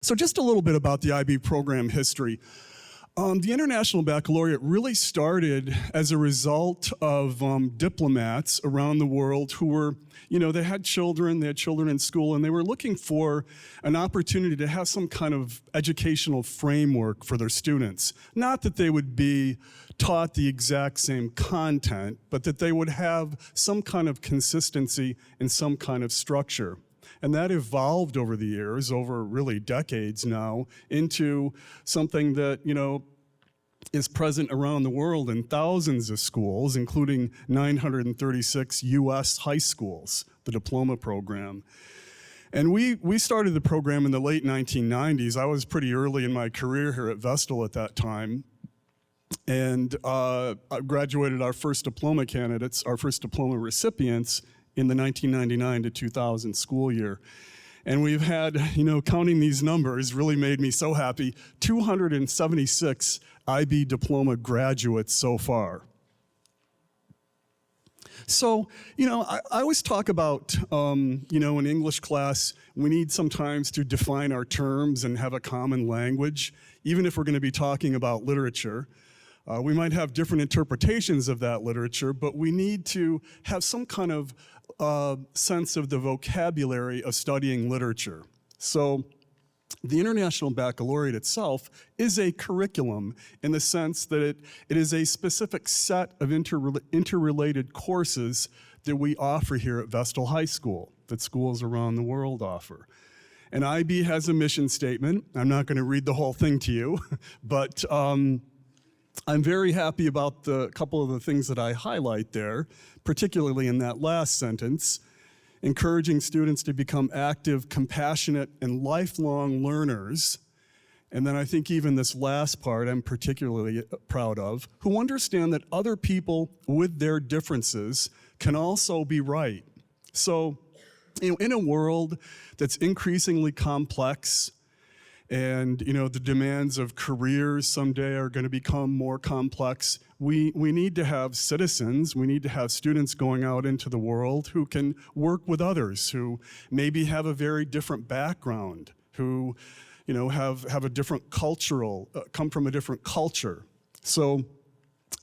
So just a little bit about the IB program history. The International Baccalaureate really started as a result of diplomats around the world who were, they had children in school, and they were looking for an opportunity to have some kind of educational framework for their students. Not that they would be taught the exact same content, but that they would have some kind of consistency and some kind of structure. And that evolved over the years, over really decades now, into something that, is present around the world in thousands of schools, including 936 US high schools, the diploma program. And we started the program in the late 1990s. I was pretty early in my career here at Vestal at that time. And I graduated our first diploma candidates, our first diploma recipients in the 1999 to 2000 school year. And we've had, counting these numbers really made me so happy, 276 IB diploma graduates so far. So, I always talk about, in English class, we need sometimes to define our terms and have a common language, even if we're going to be talking about literature. We might have different interpretations of that literature, but we need to have some kind of sense of the vocabulary of studying literature. So the International Baccalaureate itself is a curriculum in the sense that it is a specific set of interrelated courses that we offer here at Vestal High School, that schools around the world offer. And IB has a mission statement. I'm not going to read the whole thing to you, but I'm very happy about the couple of the things that I highlight there, particularly in that last sentence, encouraging students to become active, compassionate, and lifelong learners. And then I think even this last part I'm particularly proud of, who understand that other people with their differences can also be right. So, in a world that's increasingly complex, and the demands of careers someday are going to become more complex, we need to have citizens, we need to have students going out into the world who can work with others, who maybe have a very different background, who have a different come from a different culture. So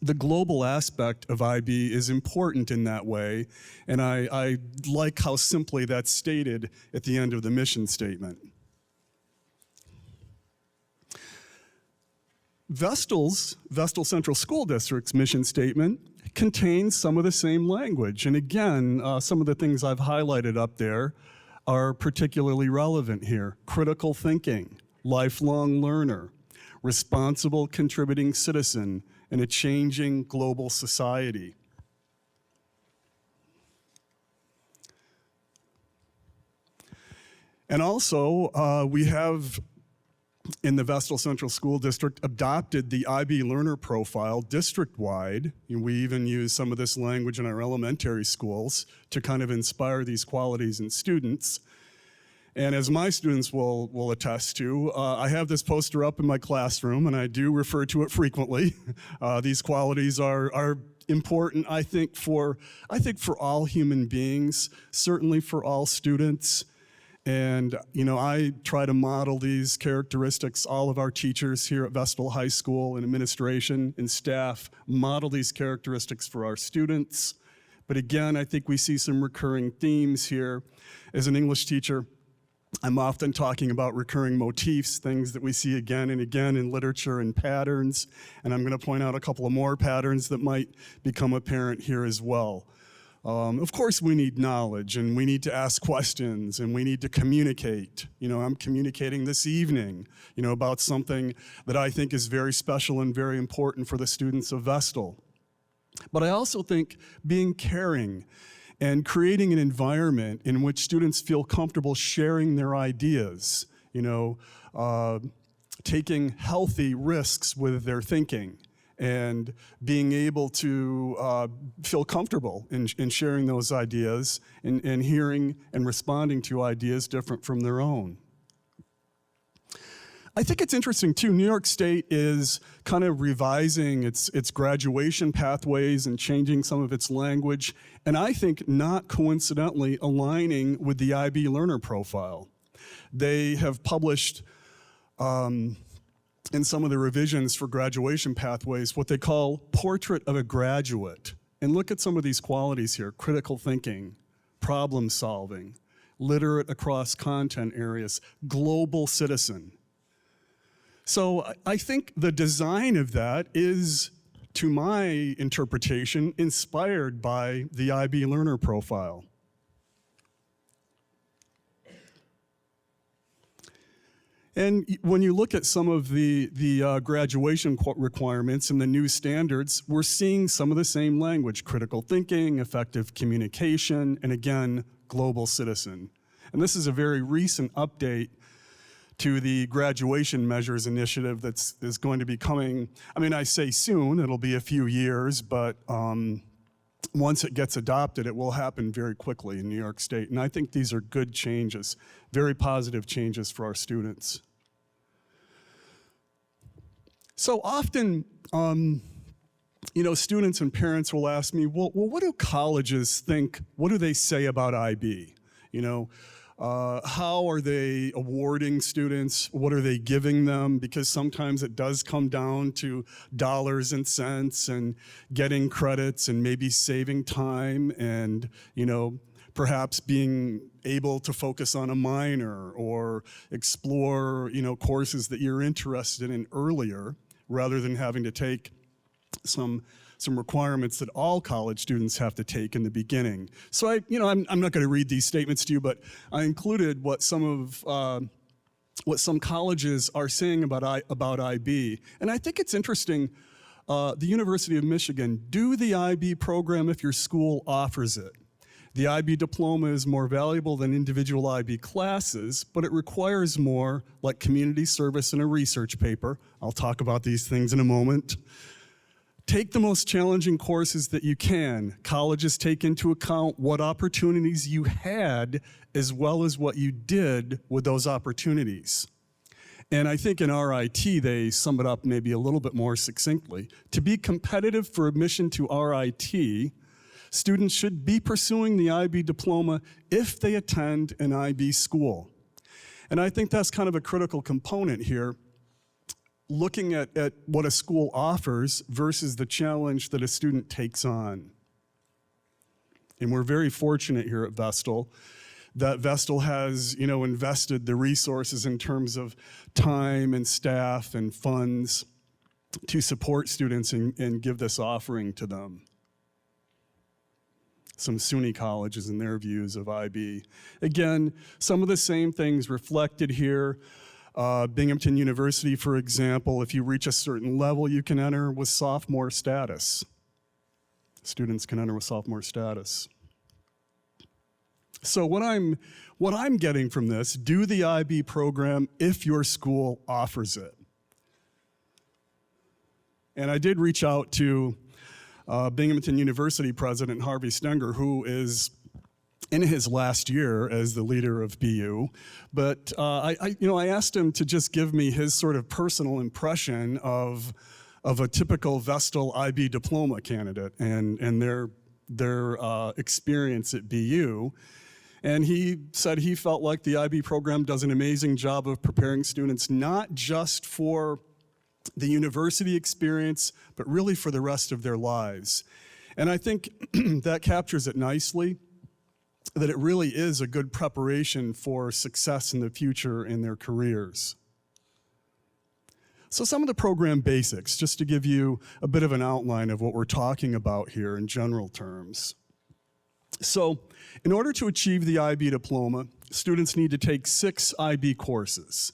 the global aspect of IB is important in that way, and I like how simply that's stated at the end of the mission statement. Vestal Central School District's mission statement contains some of the same language. And again, some of the things I've highlighted up there are particularly relevant here. Critical thinking, lifelong learner, responsible contributing citizen in a changing global society. And also, we have in the Vestal Central School District adopted the IB learner profile district-wide. We even use some of this language in our elementary schools to kind of inspire these qualities in students. And as my students will attest to, I have this poster up in my classroom, and I do refer to it frequently. These qualities are important, I think for all human beings, certainly for all students. And, I try to model these characteristics. All of our teachers here at Vestal High School and administration and staff model these characteristics for our students. But again, I think we see some recurring themes here. As an English teacher, I'm often talking about recurring motifs, things that we see again and again in literature and patterns. And I'm going to point out a couple of more patterns that might become apparent here as well. Of course, we need knowledge, and we need to ask questions, and we need to communicate. I'm communicating this evening, about something that I think is very special and very important for the students of Vestal. But I also think being caring and creating an environment in which students feel comfortable sharing their ideas, taking healthy risks with their thinking, and being able to feel comfortable in sharing those ideas and hearing and responding to ideas different from their own. I think it's interesting too, New York State is kind of revising its graduation pathways and changing some of its language, and I think not coincidentally aligning with the IB learner profile. They have published in some of the revisions for graduation pathways, what they call Portrait of a Graduate. And look at some of these qualities here: critical thinking, problem solving, literate across content areas, global citizen. So I think the design of that is, to my interpretation, inspired by the IB learner profile. And when you look at some of the graduation requirements and the new standards, we're seeing some of the same language: critical thinking, effective communication, and again, global citizen. And this is a very recent update to the graduation measures initiative is going to be coming. I mean, I say soon, it'll be a few years, but once it gets adopted, it will happen very quickly in New York State. And I think these are good changes, very positive changes for our students. So often, students and parents will ask me, well, what do colleges think? What do they say about IB? How are they awarding students? What are they giving them? Because sometimes it does come down to dollars and cents and getting credits and maybe saving time and, perhaps being able to focus on a minor or explore, courses that you're interested in earlier, rather than having to take some requirements that all college students have to take in the beginning. So I'm not going to read these statements to you, but I included what some colleges are saying about IB. And I think it's interesting. The University of Michigan, do the IB program if your school offers it. The IB diploma is more valuable than individual IB classes, but it requires more, like community service and a research paper. I'll talk about these things in a moment. Take the most challenging courses that you can. Colleges take into account what opportunities you had as well as what you did with those opportunities. And I think in RIT, they sum it up maybe a little bit more succinctly. To be competitive for admission to RIT, students should be pursuing the IB diploma if they attend an IB school. And I think that's kind of a critical component here, looking at what a school offers versus the challenge that a student takes on. And we're very fortunate here at Vestal that Vestal has, invested the resources in terms of time and staff and funds to support students and give this offering to them. Some SUNY colleges and their views of IB. Again, some of the same things reflected here. Binghamton University, for example, if you reach a certain level, you can enter with sophomore status. Students can enter with sophomore status. So what I'm getting from this, do the IB program if your school offers it. And I did reach out to Binghamton University President Harvey Stenger, who is in his last year as the leader of BU, but I asked him to just give me his sort of personal impression of a typical Vestal IB diploma candidate and their experience at BU. And he said he felt like the IB program does an amazing job of preparing students not just for the university experience, but really for the rest of their lives. And I think that captures it nicely, that it really is a good preparation for success in the future in their careers. So some of the program basics, just to give you a bit of an outline of what we're talking about here in general terms. So in order to achieve the IB diploma, students need to take 6 IB courses.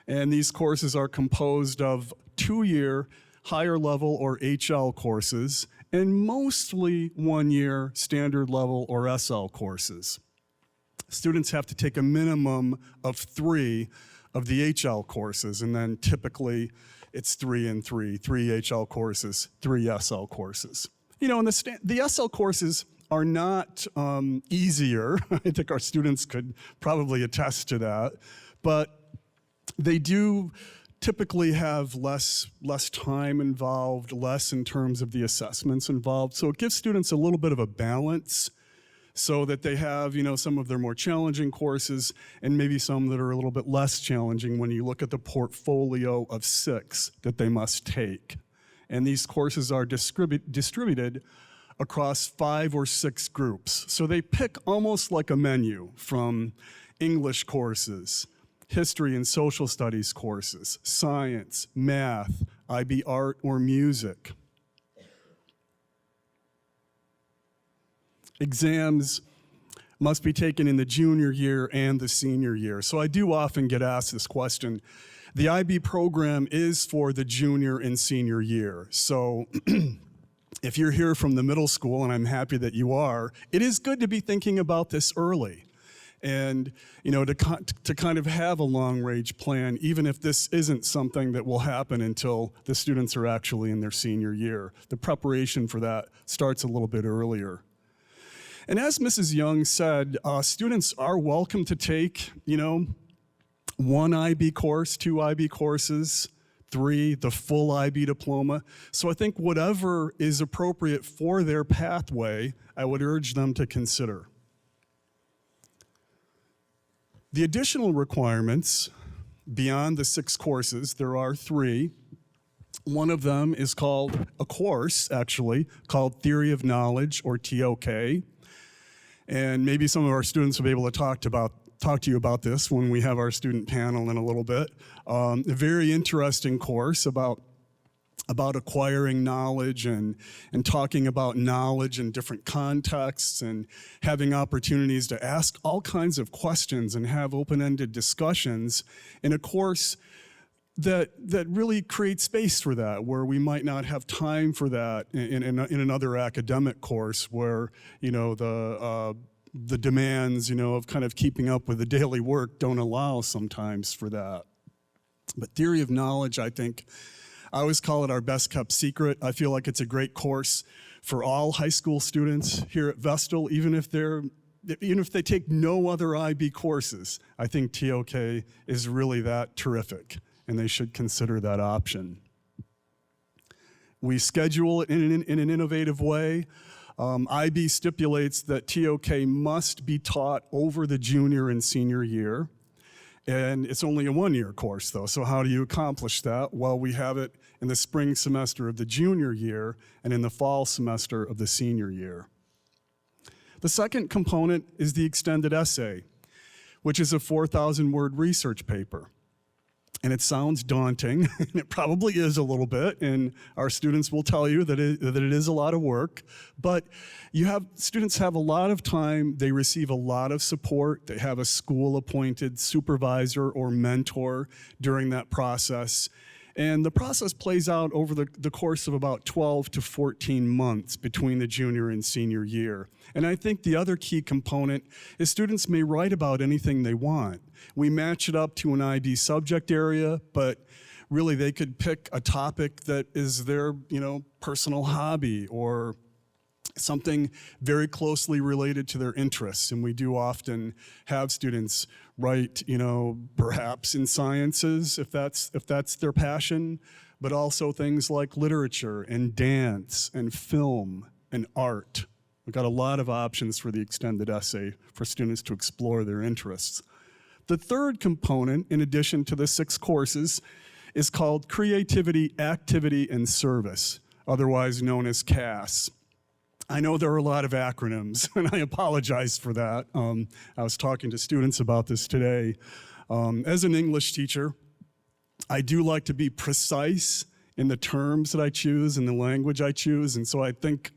And these courses are composed of 2-year higher level or HL courses and mostly 1-year standard level or SL courses. Students have to take a minimum of 3 of the HL courses, and then typically it's 3 and 3 HL courses, 3 SL courses. And the SL courses are not easier. I think our students could probably attest to that, but they do typically have less time involved, less in terms of the assessments involved. So it gives students a little bit of a balance so that they have, some of their more challenging courses and maybe some that are a little bit less challenging when you look at the portfolio of 6 that they must take. And these courses are distributed across 5 or 6 groups. So they pick almost like a menu from English courses, history and social studies courses, science, math, IB art or music. Exams must be taken in the junior year and the senior year. So I do often get asked this question. The IB program is for the junior and senior year. So if you're here from the middle school, and I'm happy that you are, it is good to be thinking about this early. And to kind of have a long-range plan, even if this isn't something that will happen until the students are actually in their senior year. The preparation for that starts a little bit earlier. And as Mrs. Young said, students are welcome to take, 1 IB course, 2 IB courses, 3, the full IB diploma. So I think whatever is appropriate for their pathway, I would urge them to consider. The additional requirements beyond the 6 courses, there are 3. One of them is called a course, actually, called Theory of Knowledge, or TOK. And maybe some of our students will be able to talk to you about this when we have our student panel in a little bit. A very interesting course about acquiring knowledge and talking about knowledge in different contexts and having opportunities to ask all kinds of questions and have open-ended discussions in a course that really creates space for that, where we might not have time for that in another academic course where, the demands, of kind of keeping up with the daily work don't allow sometimes for that. But Theory of Knowledge, I think, I always call it our best kept secret. I feel like it's a great course for all high school students here at Vestal, even if they take no other IB courses. I think TOK is really that terrific, and they should consider that option. We schedule it in an innovative way. IB stipulates that TOK must be taught over the junior and senior year. And it's only a 1-year course, though, so how do you accomplish that? Well, we have it in the spring semester of the junior year and in the fall semester of the senior year. The second component is the extended essay, which is a 4,000-word research paper. And it sounds daunting, and it probably is a little bit, and our students will tell you that it is a lot of work, but students have a lot of time, they receive a lot of support, they have a school-appointed supervisor or mentor during that process, and the process plays out over the course of about 12 to 14 months between the junior and senior year. And I think the other key component is students may write about anything they want. We match it up to an IB subject area, but really they could pick a topic that is their, personal hobby or something very closely related to their interests. And we do often have students write, perhaps in sciences, if that's their passion, but also things like literature and dance and film and art. We've got a lot of options for the extended essay for students to explore their interests. The third component, in addition to the 6 courses, is called Creativity, Activity, and Service, otherwise known as CAS. I know there are a lot of acronyms, and I apologize for that. I was talking to students about this today. As an English teacher, I do like to be precise in the terms that I choose and the language I choose, and so I think,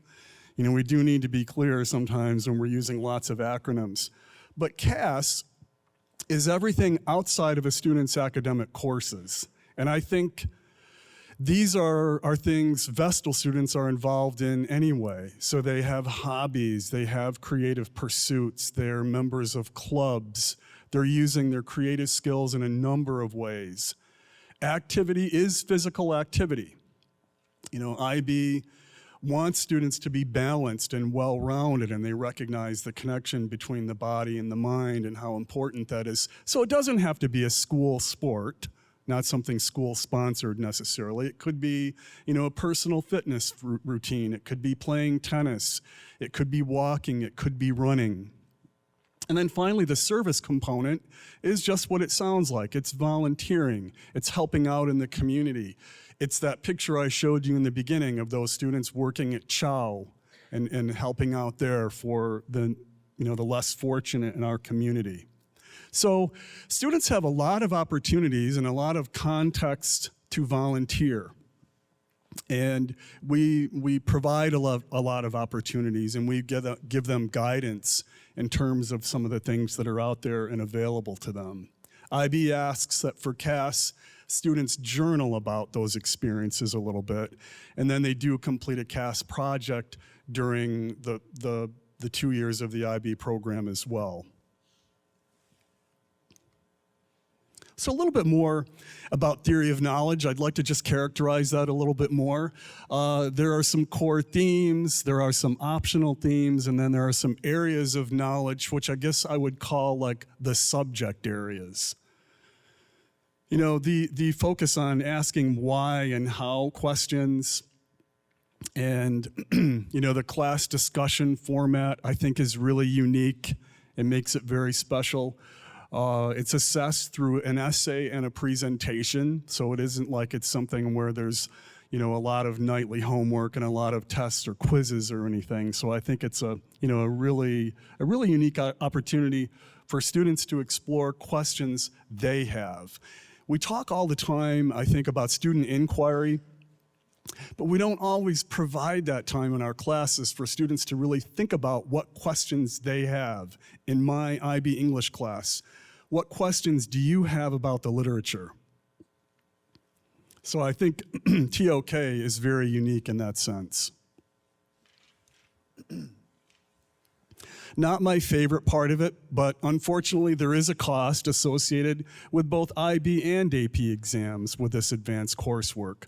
we do need to be clear sometimes when we're using lots of acronyms. But CAS is everything outside of a student's academic courses, and I think these are things Vestal students are involved in anyway. So they have hobbies, they have creative pursuits, they're members of clubs, they're using their creative skills in a number of ways. Activity is physical activity. IB wants students to be balanced and well-rounded, and they recognize the connection between the body and the mind and how important that is. So it doesn't have to be a school sport not something school sponsored necessarily. It could be, a personal fitness routine. It could be playing tennis. It could be walking. It could be running. And then finally, the service component is just what it sounds like. It's volunteering. It's helping out in the community. It's that picture I showed you in the beginning of those students working at Chow and helping out there for the less fortunate in our community. So students have a lot of opportunities and a lot of context to volunteer. And we provide a lot of opportunities, and we give them guidance in terms of some of the things that are out there and available to them. IB asks that for CAS, students journal about those experiences a little bit, and then they do complete a CAS project during the 2 years of the IB program as well. So a little bit more about theory of knowledge. I'd like to just characterize that a little bit more. There are some core themes, there are some optional themes, and then there are some areas of knowledge, which I guess I would call like the subject areas. The focus on asking why and how questions, and the class discussion format I think is really unique. It makes it very special. It's assessed through an essay and a presentation, so it isn't like it's something where there's, a lot of nightly homework and a lot of tests or quizzes or anything. So I think it's a really unique opportunity for students to explore questions they have. We talk all the time, I think, about student inquiry, but we don't always provide that time in our classes for students to really think about what questions they have. In my IB English class, what questions do you have about the literature? So I think TOK is very unique in that sense. Not my favorite part of it, but unfortunately there is a cost associated with both IB and AP exams with this advanced coursework.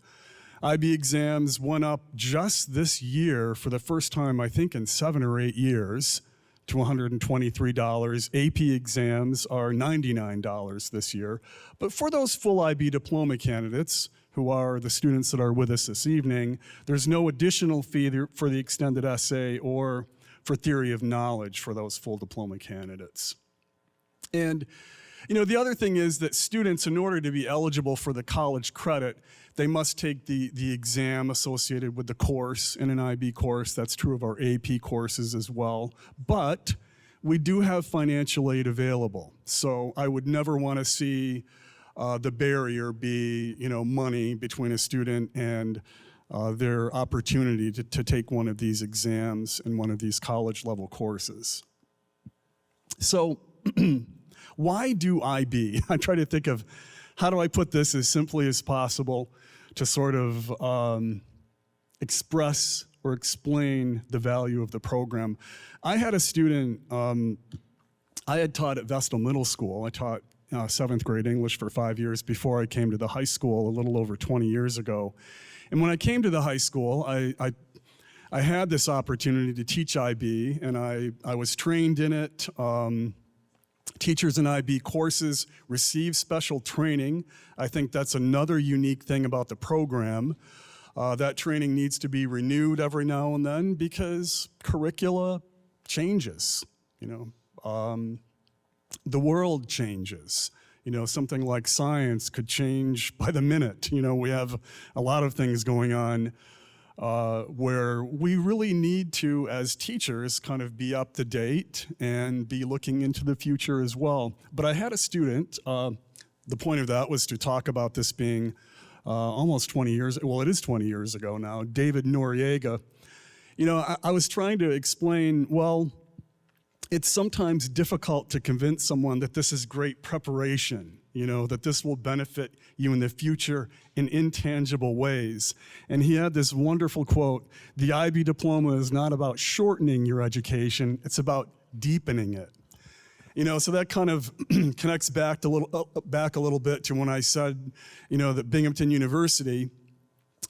IB exams went up just this year for the first time, I think, in 7 or 8 years to $123. AP exams are $99 this year. But for those full IB diploma candidates, who are the students that are with us this evening, there's no additional fee for the extended essay or for theory of knowledge for those full diploma candidates. And the other thing is that students, in order to be eligible for the college credit, they must take the exam associated with the course in an IB course. That's true of our AP courses as well. But we do have financial aid available. So I would never want to see the barrier be, money between a student and their opportunity to take one of these exams in one of these college level courses. So why do IB? I try to think of how do I put this as simply as possible to sort of express or explain the value of the program. I had a student, I had taught at Vestal Middle School. I taught 7th grade English for 5 years before I came to the high school a little over 20 years ago. And when I came to the high school, I had this opportunity to teach IB, and I was trained in it. Teachers in IB courses receive special training. I think that's another unique thing about the program. That training needs to be renewed every now and then because curricula changes, the world changes. Something like science could change by the minute. We have a lot of things going on where we really need to, as teachers, kind of be up to date and be looking into the future as well. But I had a student, the point of that was to talk about this being almost 20 years, well, it is 20 years ago now, David Noriega. I was trying to explain, well, it's sometimes difficult to convince someone that this is great preparation, that this will benefit you in the future in intangible ways. And he had this wonderful quote, "The IB diploma is not about shortening your education, it's about deepening it." So that kind of connects back a little bit to when I said, that Binghamton University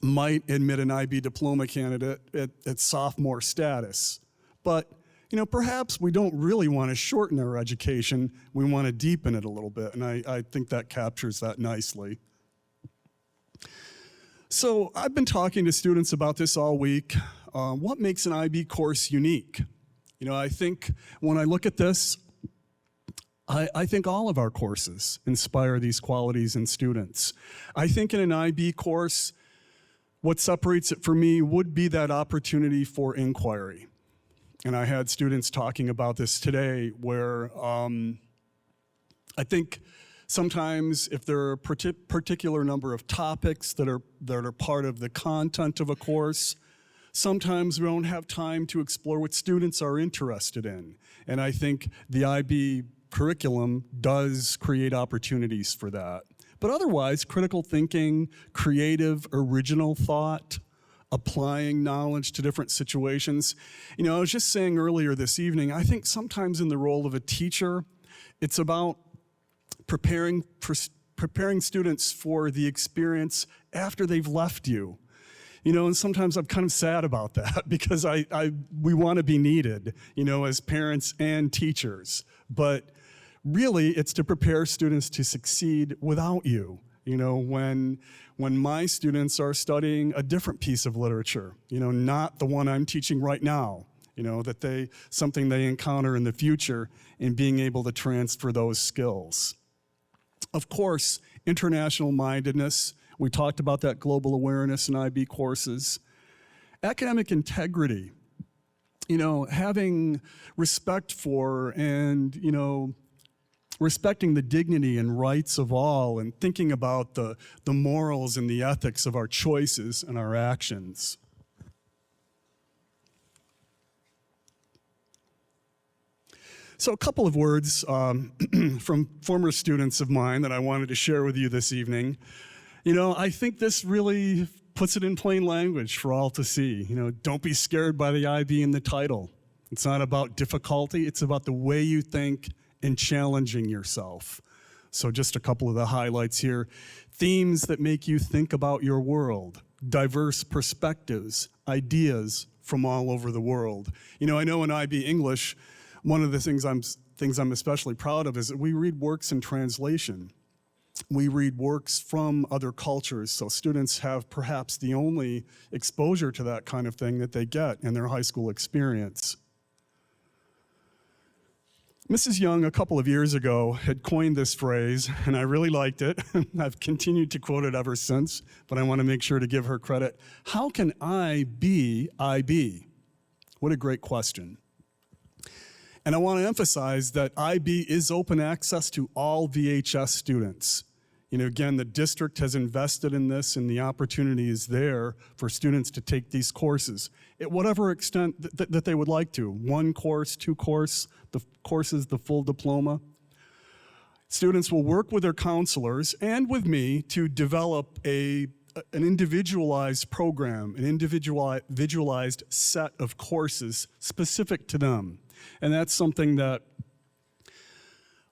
might admit an IB diploma candidate at sophomore status. But perhaps we don't really want to shorten our education. We want to deepen it a little bit, and I think that captures that nicely. So I've been talking to students about this all week. What makes an IB course unique? You know, I think when I look at this, I think all of our courses inspire these qualities in students. I think in an IB course, what separates it for me would be that opportunity for inquiry. And I had students talking about this today where I think sometimes if there are a particular number of topics that are part of the content of a course, sometimes we don't have time to explore what students are interested in. And I think the IB curriculum does create opportunities for that. But otherwise, critical thinking, creative, original thought, applying knowledge to different situations. You know, I was just saying earlier this evening, I think sometimes in the role of a teacher, it's about preparing students for the experience after they've left you. You know, and sometimes I'm kind of sad about that because we want to be needed, you know, as parents and teachers. But really, it's to prepare students to succeed without you. You know, when my students are studying a different piece of literature, you know, not the one I'm teaching right now, you know, that something they encounter in the future and being able to transfer those skills. Of course, international mindedness. We talked about that global awareness in IB courses. Academic integrity, you know, having respect for and, you know, respecting the dignity and rights of all and thinking about the morals and the ethics of our choices and our actions. So a couple of words from former students of mine that I wanted to share with you this evening. You know, I think this really puts it in plain language for all to see. You know, don't be scared by the IB in the title. It's not about difficulty, it's about the way you think and challenging yourself. So just a couple of the highlights here. Themes that make you think about your world, diverse perspectives, ideas from all over the world. You know, I know in IB English, one of the things I'm especially proud of is that we read works in translation. We read works from other cultures, so students have perhaps the only exposure to that kind of thing that they get in their high school experience. Mrs. Young, a couple of years ago, had coined this phrase, and I really liked it. I've continued to quote it ever since, but I want to make sure to give her credit. How can I be IB? What a great question. And I want to emphasize that IB is open access to all VHS students. You know, again, the district has invested in this and the opportunity is there for students to take these courses at whatever extent that they would like to. One course, two courses, the full diploma. Students will work with their counselors and with me to develop an individualized program, an individualized set of courses specific to them. And that's something that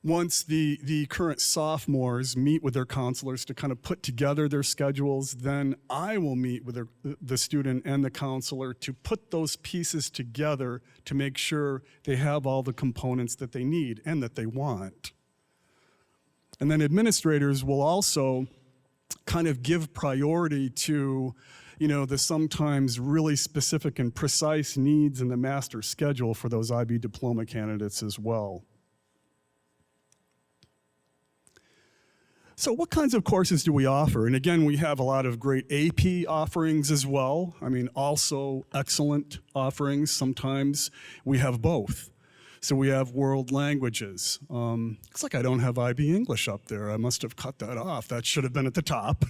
once the current sophomores meet with their counselors to kind of put together their schedules, then I will meet with the student and the counselor to put those pieces together to make sure they have all the components that they need and that they want. And then administrators will also kind of give priority to, you know, the sometimes really specific and precise needs in the master schedule for those IB diploma candidates as well. So what kinds of courses do we offer? And again, we have a lot of great AP offerings as well. I mean, also excellent offerings. Sometimes we have both. So we have world languages. Looks like I don't have IB English up there. I must have cut that off. That should have been at the top.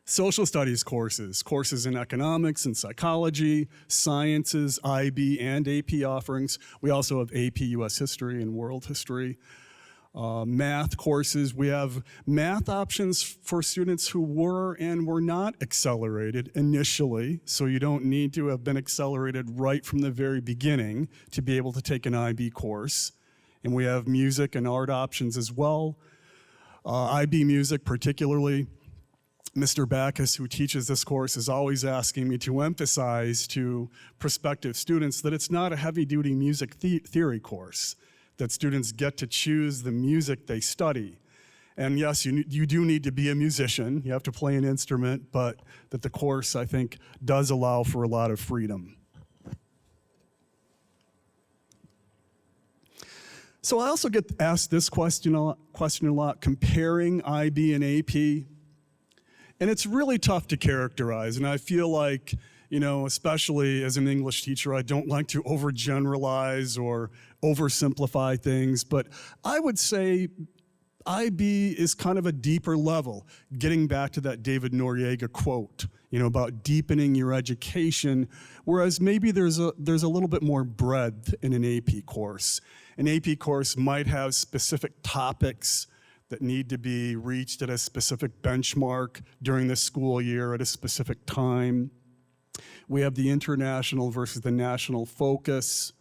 Social studies courses in economics and psychology, sciences, IB and AP offerings. We also have AP US History and World History. Math courses. We have math options for students who were and were not accelerated initially, so you don't need to have been accelerated right from the very beginning to be able to take an IB course. And we have music and art options as well. IB music particularly. Mr. Backus, who teaches this course, is always asking me to emphasize to prospective students that it's not a heavy-duty music theory course, that students get to choose the music they study. And yes, you do need to be a musician. You have to play an instrument, but that the course, I think, does allow for a lot of freedom. So I also get asked this question a lot, comparing IB and AP. And it's really tough to characterize. And I feel like, especially as an English teacher, I don't like to overgeneralize or oversimplify things. But I would say IB is kind of a deeper level, getting back to that David Noriega quote, about deepening your education, whereas maybe there's a little bit more breadth in an AP course. An AP course might have specific topics that need to be reached at a specific benchmark during the school year at a specific time. We have the international versus the national focus.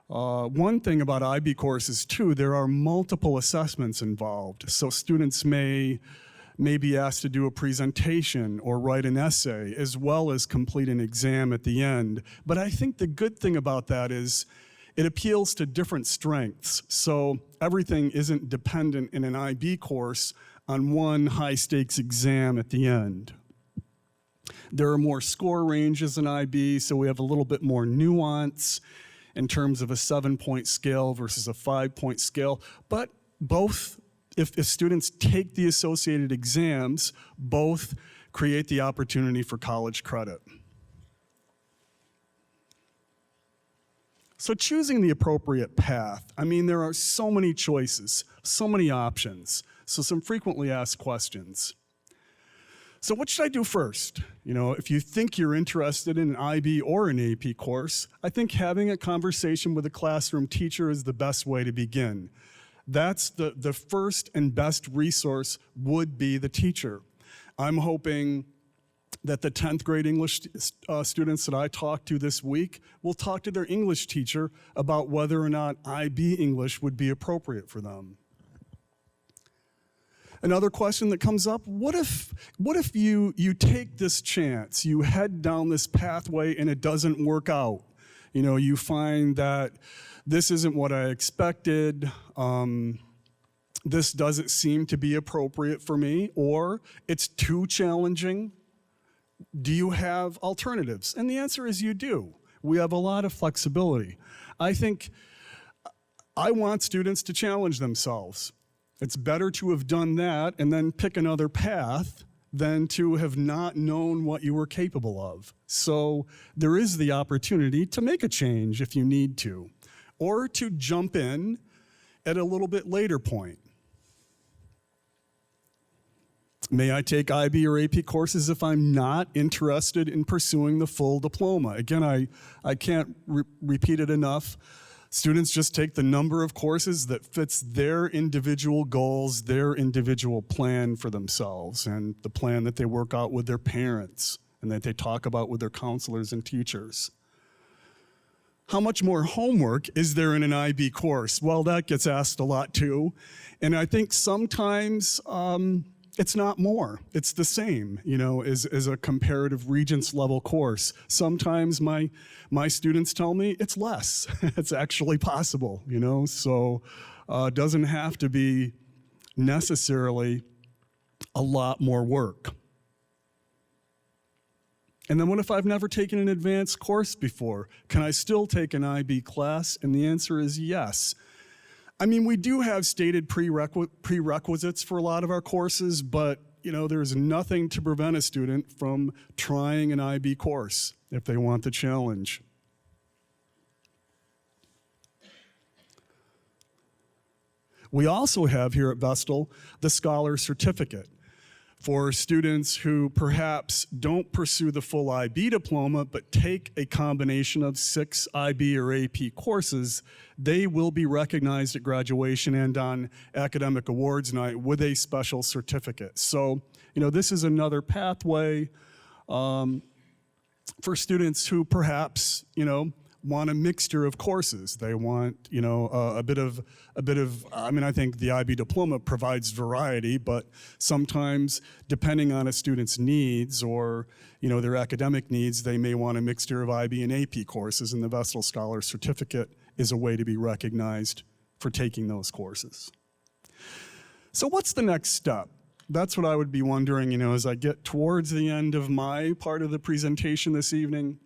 One thing about IB courses too, there are multiple assessments involved. So students may be asked to do a presentation or write an essay as well as complete an exam at the end. But I think the good thing about that is it appeals to different strengths. So everything isn't dependent in an IB course on one high stakes exam at the end. There are more score ranges in IB, so we have a little bit more nuance in terms of a 7-point scale versus a 5-point scale. But both, if students take the associated exams, both create the opportunity for college credit. So choosing the appropriate path, there are so many choices, so many options. So some frequently asked questions. So what should I do first? If you think you're interested in an IB or an AP course, I think having a conversation with a classroom teacher is the best way to begin. That's the first and best resource would be the teacher. I'm hoping that the 10th grade English students that I talked to this week will talk to their English teacher about whether or not IB English would be appropriate for them. Another question that comes up, what if you take this chance, you head down this pathway and it doesn't work out? You find that this isn't what I expected, this doesn't seem to be appropriate for me, or it's too challenging. Do you have alternatives? And the answer is you do. We have a lot of flexibility. I think I want students to challenge themselves. It's better to have done that and then pick another path than to have not known what you were capable of. So there is the opportunity to make a change if you need to, or to jump in at a little bit later point. May I take IB or AP courses if I'm not interested in pursuing the full diploma? Again, I can't repeat it enough. Students just take the number of courses that fits their individual goals, their individual plan for themselves, and the plan that they work out with their parents and that they talk about with their counselors and teachers. How much more homework is there in an IB course? Well, that gets asked a lot too. And I think sometimes it's not more, it's the same, as a comparative Regents level course. Sometimes my students tell me it's less. It's actually possible, so it doesn't have to be necessarily a lot more work. And then what if I've never taken an advanced course before? Can I still take an IB class? And the answer is yes. We do have stated prerequisites for a lot of our courses, but there's nothing to prevent a student from trying an IB course if they want the challenge. We also have here at Vestal the Scholar Certificate for students who perhaps don't pursue the full IB diploma but take a combination of 6 IB or AP courses. They will be recognized at graduation and on academic awards night with a special certificate. So, this is another pathway for students who perhaps, want a mixture of courses. They want, a bit of, I think the IB diploma provides variety, but sometimes depending on a student's needs or, their academic needs, they may want a mixture of IB and AP courses, and the Vestal Scholar Certificate is a way to be recognized for taking those courses. So what's the next step? That's what I would be wondering, as I get towards the end of my part of the presentation this evening.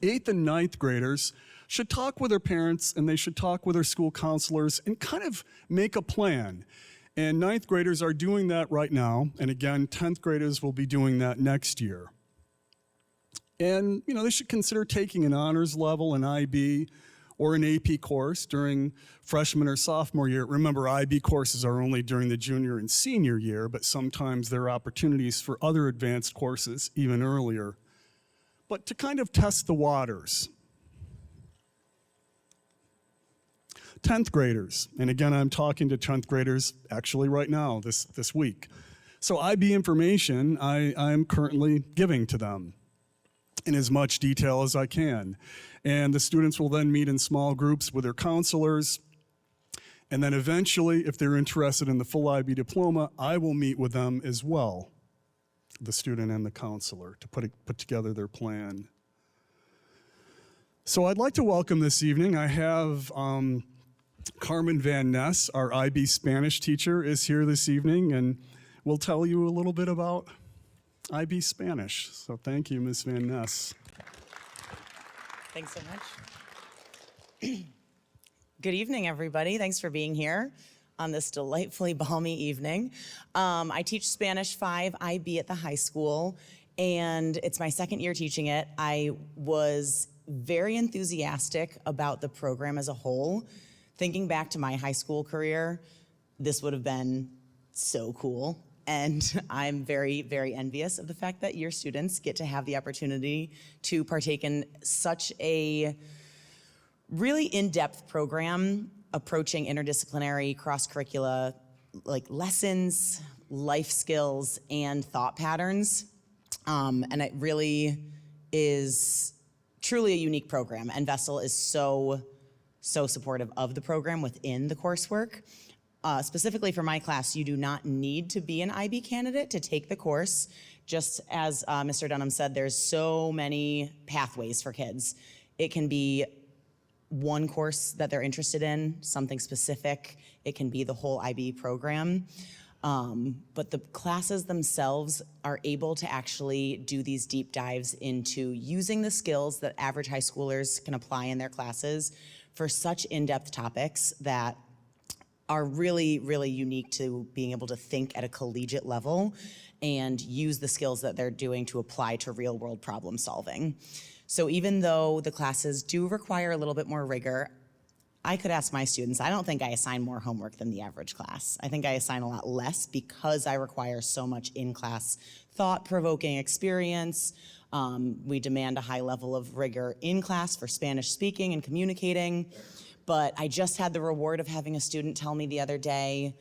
8th and 9th graders should talk with their parents and they should talk with their school counselors and kind of make a plan. And 9th graders are doing that right now. And again, 10th graders will be doing that next year. And, they should consider taking an honors level, an IB, or an AP course during freshman or sophomore year. Remember, IB courses are only during the junior and senior year, but sometimes there are opportunities for other advanced courses even earlier. But to kind of test the waters. 10th graders, and again, I'm talking to 10th graders actually right now, this week. So IB information I'm currently giving to them in as much detail as I can. And the students will then meet in small groups with their counselors. And then eventually, if they're interested in the full IB diploma, I will meet with them as well, the student and the counselor, to put together their plan. So I'd like to welcome this evening, I have Carmen Van Ness, our IB Spanish teacher, is here this evening, and we'll tell you a little bit about IB Spanish. So thank you, Ms. Van Ness. Thanks so much. Good evening, everybody. Thanks for being here on this delightfully balmy evening. I teach Spanish 5 IB at the high school, and it's my second year teaching it. I was very enthusiastic about the program as a whole. Thinking back to my high school career, this would have been so cool. And I'm very, very envious of the fact that your students get to have the opportunity to partake in such a really in-depth program approaching interdisciplinary, cross-curricula, like lessons, life skills, and thought patterns. And it really is truly a unique program. And Vessel is so supportive of the program within the coursework. Specifically for my class, you do not need to be an IB candidate to take the course. Just as Mr. Dunham said, there's so many pathways for kids. It can be one course that they're interested in, something specific. It can be the whole IB program. But the classes themselves are able to actually do these deep dives into using the skills that average high schoolers can apply in their classes for such in-depth topics that are really, really unique to being able to think at a collegiate level and use the skills that they're doing to apply to real-world problem solving. So even though the classes do require a little bit more rigor, I could ask my students, I don't think I assign more homework than the average class. I think I assign a lot less because I require so much in-class thought-provoking experience. We demand a high level of rigor in class for Spanish speaking and communicating. But I just had the reward of having a student tell me the other day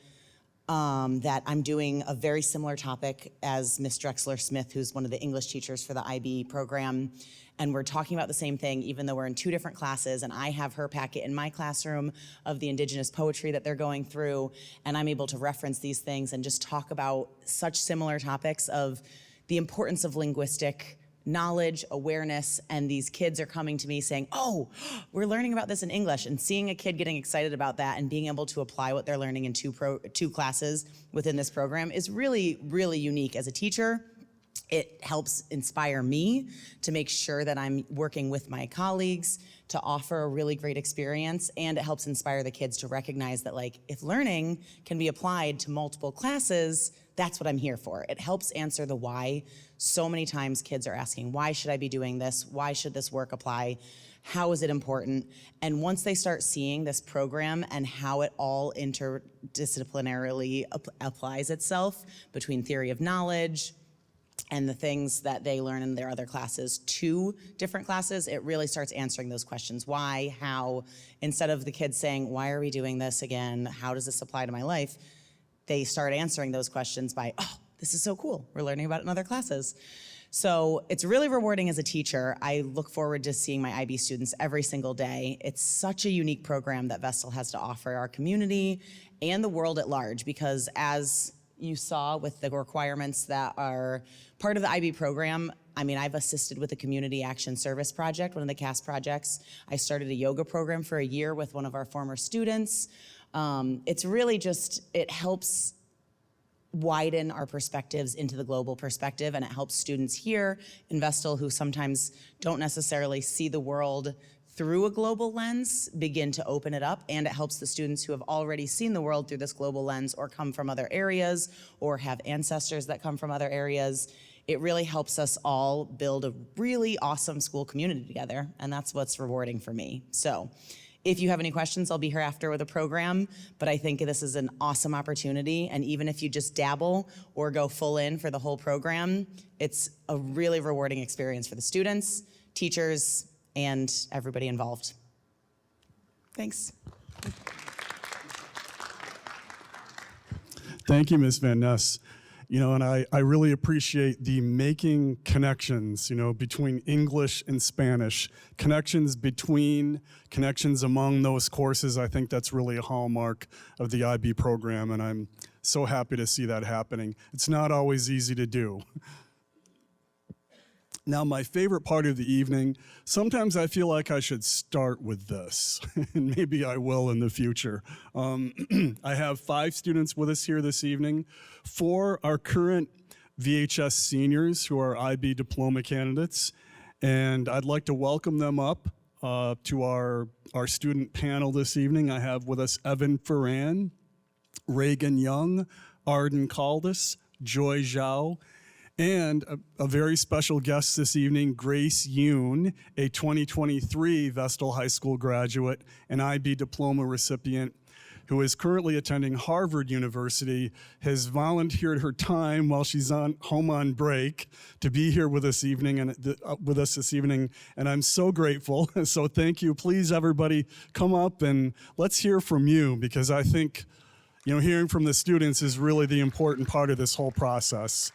that I'm doing a very similar topic as Miss Drexler Smith, who's one of the English teachers for the IB program. And we're talking about the same thing, even though we're in 2 different classes, and I have her packet in my classroom of the indigenous poetry that they're going through, and I'm able to reference these things and just talk about such similar topics of the importance of linguistic knowledge, awareness, and these kids are coming to me saying, oh, we're learning about this in English, and seeing a kid getting excited about that and being able to apply what they're learning in two classes within this program is really, really unique as a teacher. It helps inspire me to make sure that I'm working with my colleagues to offer a really great experience, and it helps inspire the kids to recognize that, like, if learning can be applied to multiple classes, that's what I'm here for. It helps answer the why. So many times kids are asking, why should I be doing this? Why should this work apply? How is it important? And once they start seeing this program and how it all interdisciplinarily applies itself between theory of knowledge and the things that they learn in their other classes to different classes, it really starts answering those questions. Why, how, instead of the kids saying, why are we doing this again? How does this apply to my life? They start answering those questions by, oh, this is so cool. We're learning about it in other classes. So it's really rewarding as a teacher. I look forward to seeing my IB students every single day. It's such a unique program that Vessel has to offer our community and the world at large, because as you saw with the requirements that are part of the IB program, I mean, I've assisted with the Community Action Service Project, one of the CAS projects. I started a yoga program for a year with one of our former students. It's really just, it helps widen our perspectives into the global perspective, and it helps students here in Vestal who sometimes don't necessarily see the world through a global lens begin to open it up, and it helps the students who have already seen the world through this global lens or come from other areas or have ancestors that come from other areas. It really helps us all build a really awesome school community together, and that's what's rewarding for me. So if you have any questions, I'll be here after with a program, but I think this is an awesome opportunity, and even if you just dabble or go full in for the whole program, it's a really rewarding experience for the students, teachers, and everybody involved. Thanks. Thank you, Ms. Van Ness. You know, and I really appreciate the making connections, you know, between English and Spanish, connections among those courses. I think that's really a hallmark of the IB program, and I'm so happy to see that happening. It's not always easy to do. Now, my favorite part of the evening, sometimes I feel like I should start with this, and maybe I will in the future. I have 5 students with us here this evening. 4 are current VHS seniors who are IB diploma candidates, and I'd like to welcome them up to our student panel this evening. I have with us Evan Ferran, Reagan Young, Arden Caldas, Joy Zhao, and a very special guest this evening, Grace Yoon, a 2023 Vestal High School graduate, an IB diploma recipient, who is currently attending Harvard University, has volunteered her time while she's home on break to be here with us with us this evening, and I'm so grateful. So thank you. Please, everybody, come up and let's hear from you, because I think, you know, hearing from the students is really the important part of this whole process.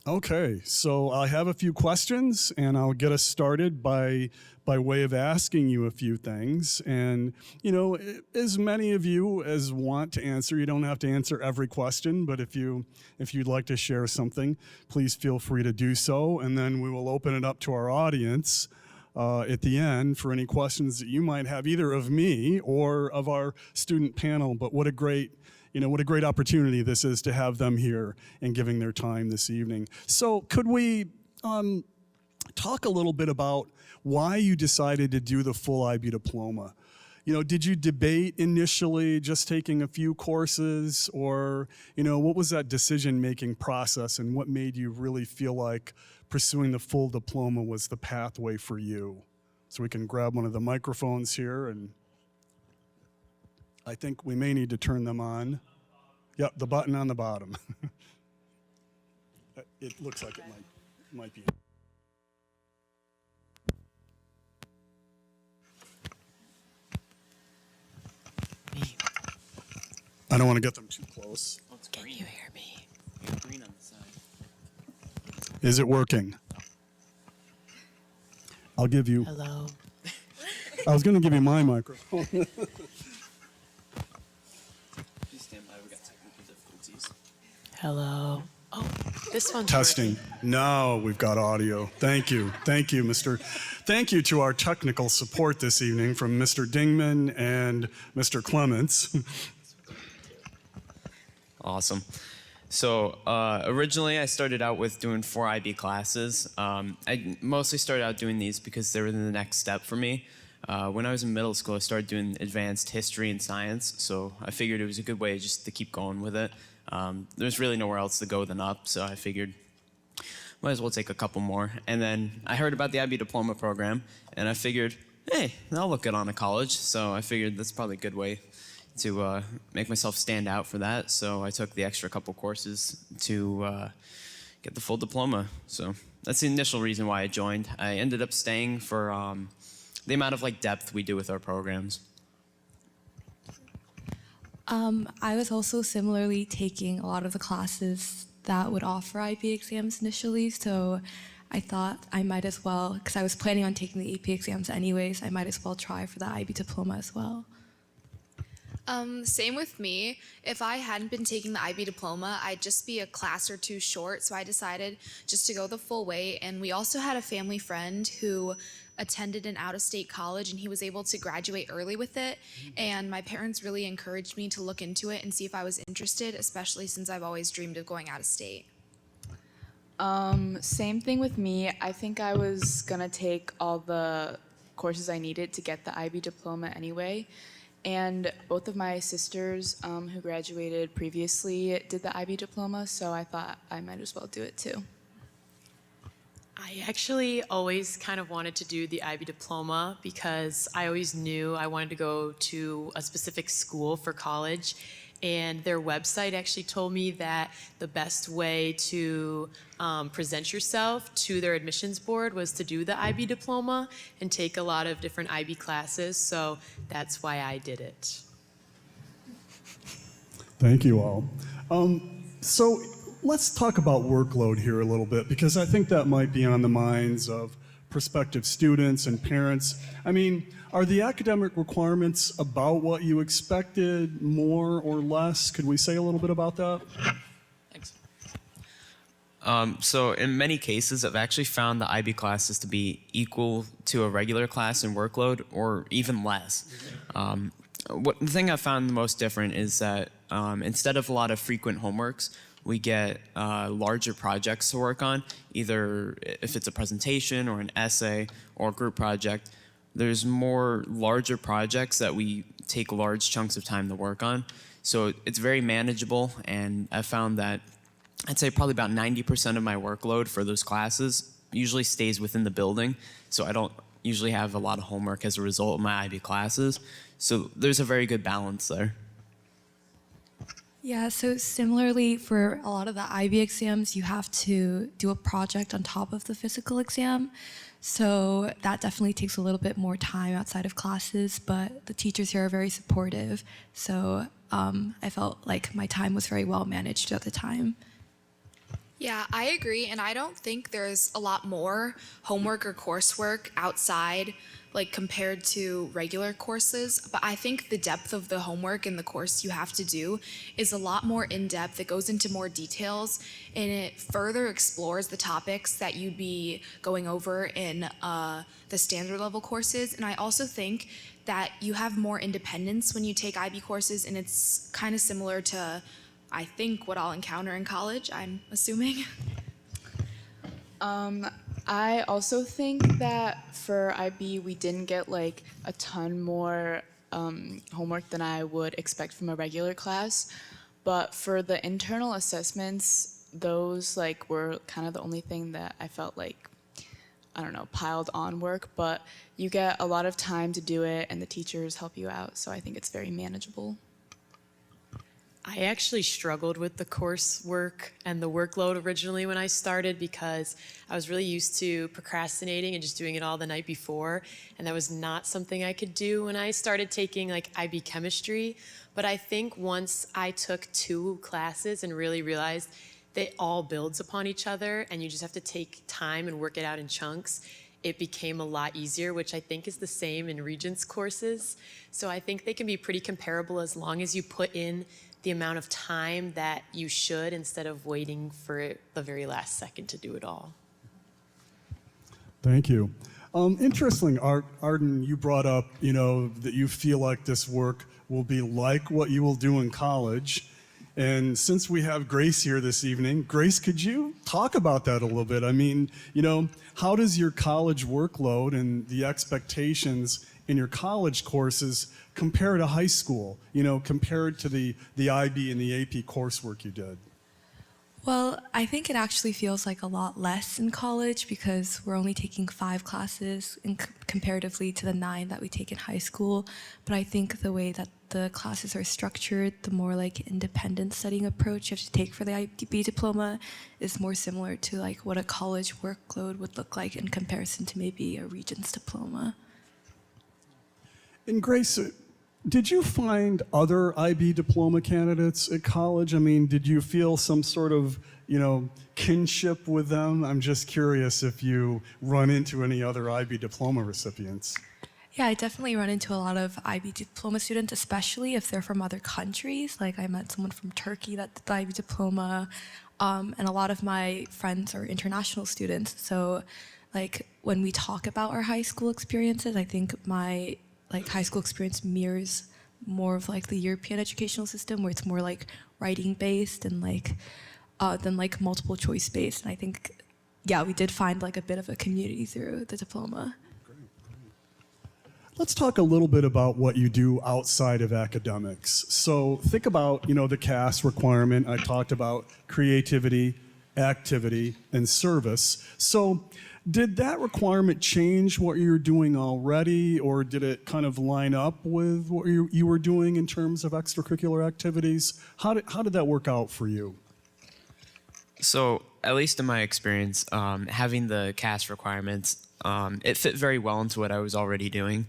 Okay, so I have a few questions, and I'll get us started by way of asking you a few things. And, you know, as many of you as want to answer, you don't have to answer every question, but if you'd like to share something, please feel free to do so, and then we will open it up to our audience at the end for any questions that you might have, either of me or of our student panel. But what a great opportunity this is to have them here and giving their time this evening. So could we talk a little bit about why you decided to do the full IB diploma? You know, did you debate initially just taking a few courses, or, you know, what was that decision-making process, and what made you really feel like pursuing the full diploma was the pathway for you? So we can grab one of the microphones here, and I think we may need to turn them on. Yep, the button on the bottom. It looks like it might be. I don't want to get them too close. Can you hear me? You're green on the side. Is it working? I'll give you. Hello. I was going to give you my microphone. Please stand by. We got technical difficulties. Hello. Oh, this one's Testing. working. Now we've got audio. Thank you. Thank you, Mr. Thank you to our technical support this evening from Mr. Dingman and Mr. Clements. Awesome. So originally I started out with doing 4 IB classes. I mostly started out doing these because they were the next step for me. When I was in middle school, I started doing advanced history and science, so I figured it was a good way just to keep going with it. There's really nowhere else to go than up, so I figured might as well take a couple more. And then I heard about the IB diploma program, and I figured, hey, I'll look it on a college. So I figured that's probably a good way to make myself stand out for that. So I took the extra couple courses to get the full diploma. So that's the initial reason why I joined. I ended up staying for the amount of depth we do with our programs. I was also similarly taking a lot of the classes that would offer IB exams initially, so I thought I might as well, because I was planning on taking the AP exams anyways, I might as well try for the IB diploma as well. Same with me. If I hadn't been taking the IB diploma, I'd just be a class or two short. So I decided just to go the full way. And we also had a family friend who attended an out-of-state college, and he was able to graduate early with it. And my parents really encouraged me to look into it and see if I was interested, especially since I've always dreamed of going out of state. Same thing with me. I think I was gonna take all the courses I needed to get the IB diploma anyway. And both of my sisters who graduated previously did the IB diploma, so I thought I might as well do it too. I actually always kind of wanted to do the IB diploma because I always knew I wanted to go to a specific school for college. And their website actually told me that the best way to present yourself to their admissions board was to do the IB diploma and take a lot of different IB classes. So that's why I did it. Thank you all. So let's talk about workload here a little bit, because I think that might be on the minds of prospective students and parents. I mean, are the academic requirements about what you expected, more or less? Could we say a little bit about that? Thanks. So in many cases, I've actually found the IB classes to be equal to a regular class in workload or even less. The thing I found the most different is that instead of a lot of frequent homeworks, we get larger projects to work on, either if it's a presentation or an essay or a group project. There's more larger projects that we take large chunks of time to work on. So it's very manageable, and I found that I'd say probably about 90% of my workload for those classes usually stays within the building. So I don't usually have a lot of homework as a result of my IB classes. So there's a very good balance there. Yeah, so similarly, for a lot of the IB exams, you have to do a project on top of the physical exam. So that definitely takes a little bit more time outside of classes, but the teachers here are very supportive. So I felt like my time was very well managed at the time. Yeah, I agree, and I don't think there's a lot more homework or coursework outside, like compared to regular courses, but I think the depth of the homework in the course you have to do is a lot more in-depth. It goes into more details, and it further explores the topics that you'd be going over in the standard level courses, and I also think that you have more independence when you take IB courses, and it's kind of similar to, I think, what I'll encounter in college, I'm assuming. I also think that for IB, we didn't get like a ton more homework than I would expect from a regular class. But for the internal assessments, those like were kind of the only thing that I felt like, I don't know, piled on work. But you get a lot of time to do it, and the teachers help you out. So I think it's very manageable. I actually struggled with the coursework and the workload originally when I started because I was really used to procrastinating and just doing it all the night before, and that was not something I could do when I started taking like IB chemistry. But I think once I took 2 classes and really realized they all builds upon each other and you just have to take time and work it out in chunks, it became a lot easier, which I think is the same in Regents courses. So I think they can be pretty comparable as long as you put in the amount of time that you should instead of waiting for the very last second to do it all. Thank you. Interesting, Arden, you brought up, that you feel like this work will be like what you will do in college. And since we have Grace here this evening, Grace, could you talk about that a little bit? I mean, how does your college workload and the expectations in your college courses compare to high school, compared to the IB and the AP coursework you did? Well, I think it actually feels like a lot less in college because we're only taking 5 classes comparatively to the 9 that we take in high school. But I think the way that the classes are structured, the more like independent studying approach you have to take for the IB diploma is more similar to like what a college workload would look like in comparison to maybe a Regents diploma. And Grace, did you find other IB diploma candidates at college? I mean, did you feel some sort of, kinship with them? I'm just curious if you run into any other IB diploma recipients. Yeah, I definitely run into a lot of IB diploma students, especially if they're from other countries. Like I met someone from Turkey that did the IB diploma, and a lot of my friends are international students. So, like when we talk about our high school experiences, I think my high school experience mirrors more of like the European educational system, where it's more like writing based and than like multiple choice based. And I think, yeah, we did find like a bit of a community through the diploma. Let's talk a little bit about what you do outside of academics. So think about, the CAS requirement. I talked about creativity, activity, and service. So did that requirement change what you're doing already, or did it kind of line up with what you were doing in terms of extracurricular activities? How did that work out for you? So, at least in my experience, having the CAS requirements, it fit very well into what I was already doing.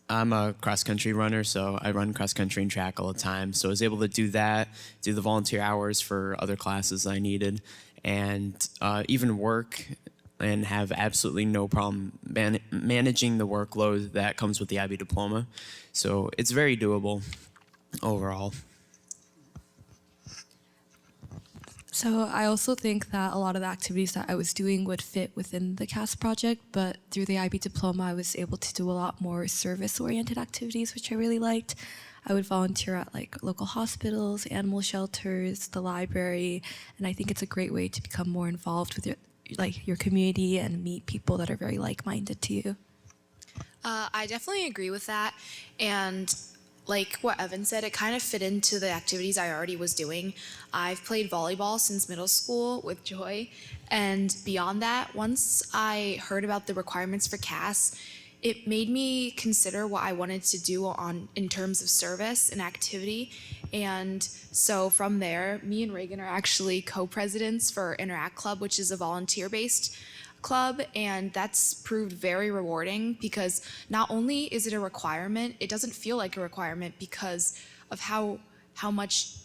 I'm a cross-country runner, so I run cross-country and track all the time. So I was able to do that, do the volunteer hours for other classes I needed, and even work and have absolutely no problem managing the workload that comes with the IB diploma. So it's very doable overall. So I also think that a lot of the activities that I was doing would fit within the CAS project, but through the IB diploma, I was able to do a lot more service-oriented activities, which I really liked. I would volunteer at like local hospitals, animal shelters, the library, and I think it's a great way to become more involved with your community and meet people that are very like-minded to you. I definitely agree with that. And like what Evan said, it kind of fit into the activities I already was doing. I've played volleyball since middle school with Joy. And beyond that, once I heard about the requirements for CAS, it made me consider what I wanted to do in terms of service and activity. And so from there, me and Reagan are actually co-presidents for Interact Club, which is a volunteer-based club, and that's proved very rewarding because not only is it a requirement, it doesn't feel like a requirement because of how much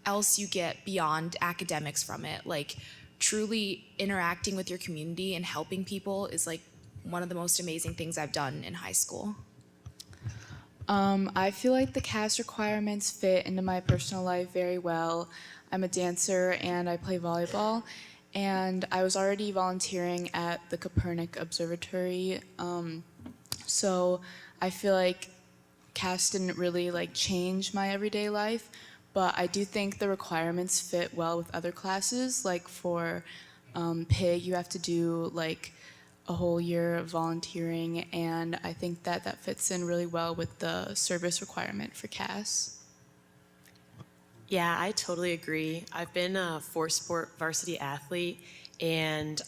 else you get beyond academics from it. Like truly interacting with your community and helping people is like one of the most amazing things I've done in high school. I feel like the CAS requirements fit into my personal life very well. I'm a dancer and I play volleyball. And I was already volunteering at the Copernic Observatory, so I feel like CAS didn't really change my everyday life, but I do think the requirements fit well with other classes. Like for PIG, you have to do a whole year of volunteering, and I think that fits in really well with the service requirement for CAS. Yeah, I totally agree. I've been a four-sport varsity athlete and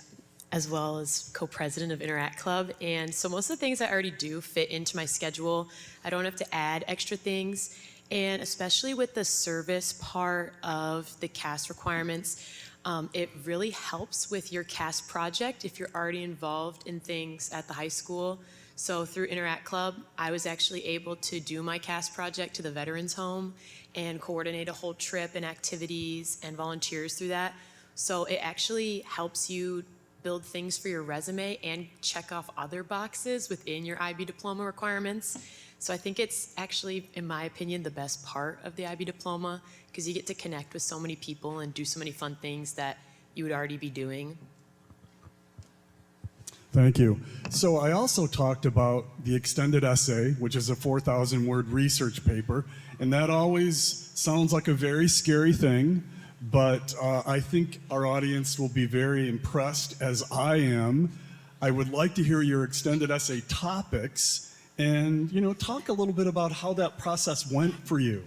as well as co-president of Interact Club. And so most of the things I already do fit into my schedule. I don't have to add extra things. And especially with the service part of the CAS requirements, it really helps with your CAS project if you're already involved in things at the high school. So through Interact Club, I was actually able to do my CAS project to the Veterans Home and coordinate a whole trip and activities and volunteers through that. So it actually helps you build things for your resume and check off other boxes within your IB diploma requirements. So I think it's actually, in my opinion, the best part of the IB diploma because you get to connect with so many people and do so many fun things that you would already be doing. Thank you. So I also talked about the extended essay, which is a 4,000-word research paper, and that always sounds like a very scary thing, but I think our audience will be very impressed, as I am. I would like to hear your extended essay topics and, talk a little bit about how that process went for you.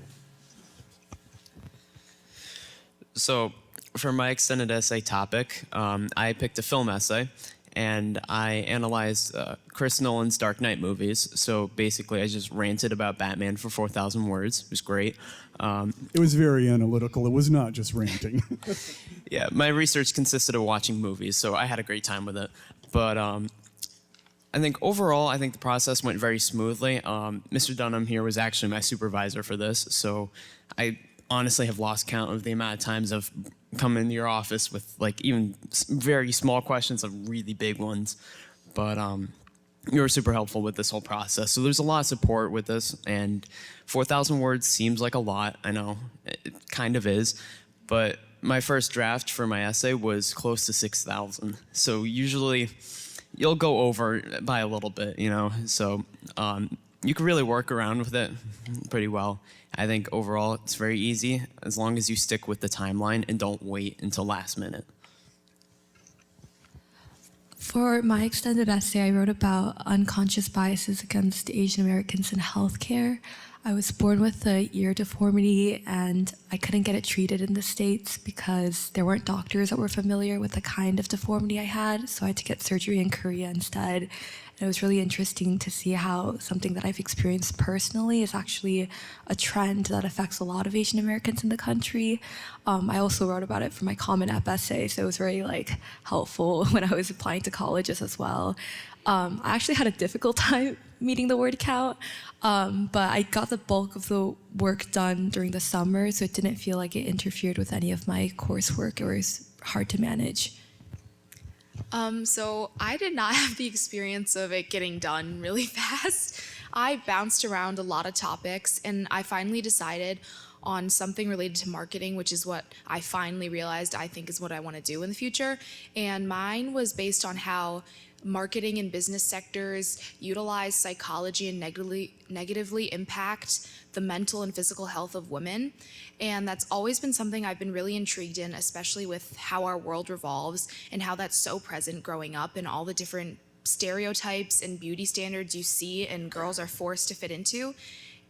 So for my extended essay topic, I picked a film essay. And I analyzed Chris Nolan's Dark Knight movies. So basically, I just ranted about Batman for 4,000 words. It was great. It was very analytical. It was not just ranting. Yeah, my research consisted of watching movies, so I had a great time with it. But I think overall, the process went very smoothly. Mr. Dunham here was actually my supervisor for this, so I honestly have lost count of the amount of times I've come into your office with even very small questions of really big ones. But you were super helpful with this whole process. So there's a lot of support with this, and 4,000 words seems like a lot. I know it kind of is, but my first draft for my essay was close to 6,000. So usually you'll go over by a little bit, you know. So you can really work around with it pretty well. I think overall it's very easy as long as you stick with the timeline and don't wait until last minute. For my extended essay, I wrote about unconscious biases against Asian Americans in healthcare. I was born with a ear deformity, and I couldn't get it treated in the States because there weren't doctors that were familiar with the kind of deformity I had, so I had to get surgery in Korea instead. And it was really interesting to see how something that I've experienced personally is actually a trend that affects a lot of Asian Americans in the country. I also wrote about it for my Common App essay, so it was very helpful when I was applying to colleges as well. I actually had a difficult time meeting the word count, but I got the bulk of the work done during the summer, so it didn't feel like it interfered with any of my coursework. It was hard to manage. So I did not have the experience of it getting done really fast. I bounced around a lot of topics, and I finally decided on something related to marketing, which is what I finally realized I think is what I want to do in the future. And mine was based on how marketing and business sectors utilize psychology and negatively impact the mental and physical health of women. And that's always been something I've been really intrigued in, especially with how our world revolves and how that's so present growing up and all the different stereotypes and beauty standards you see and girls are forced to fit into.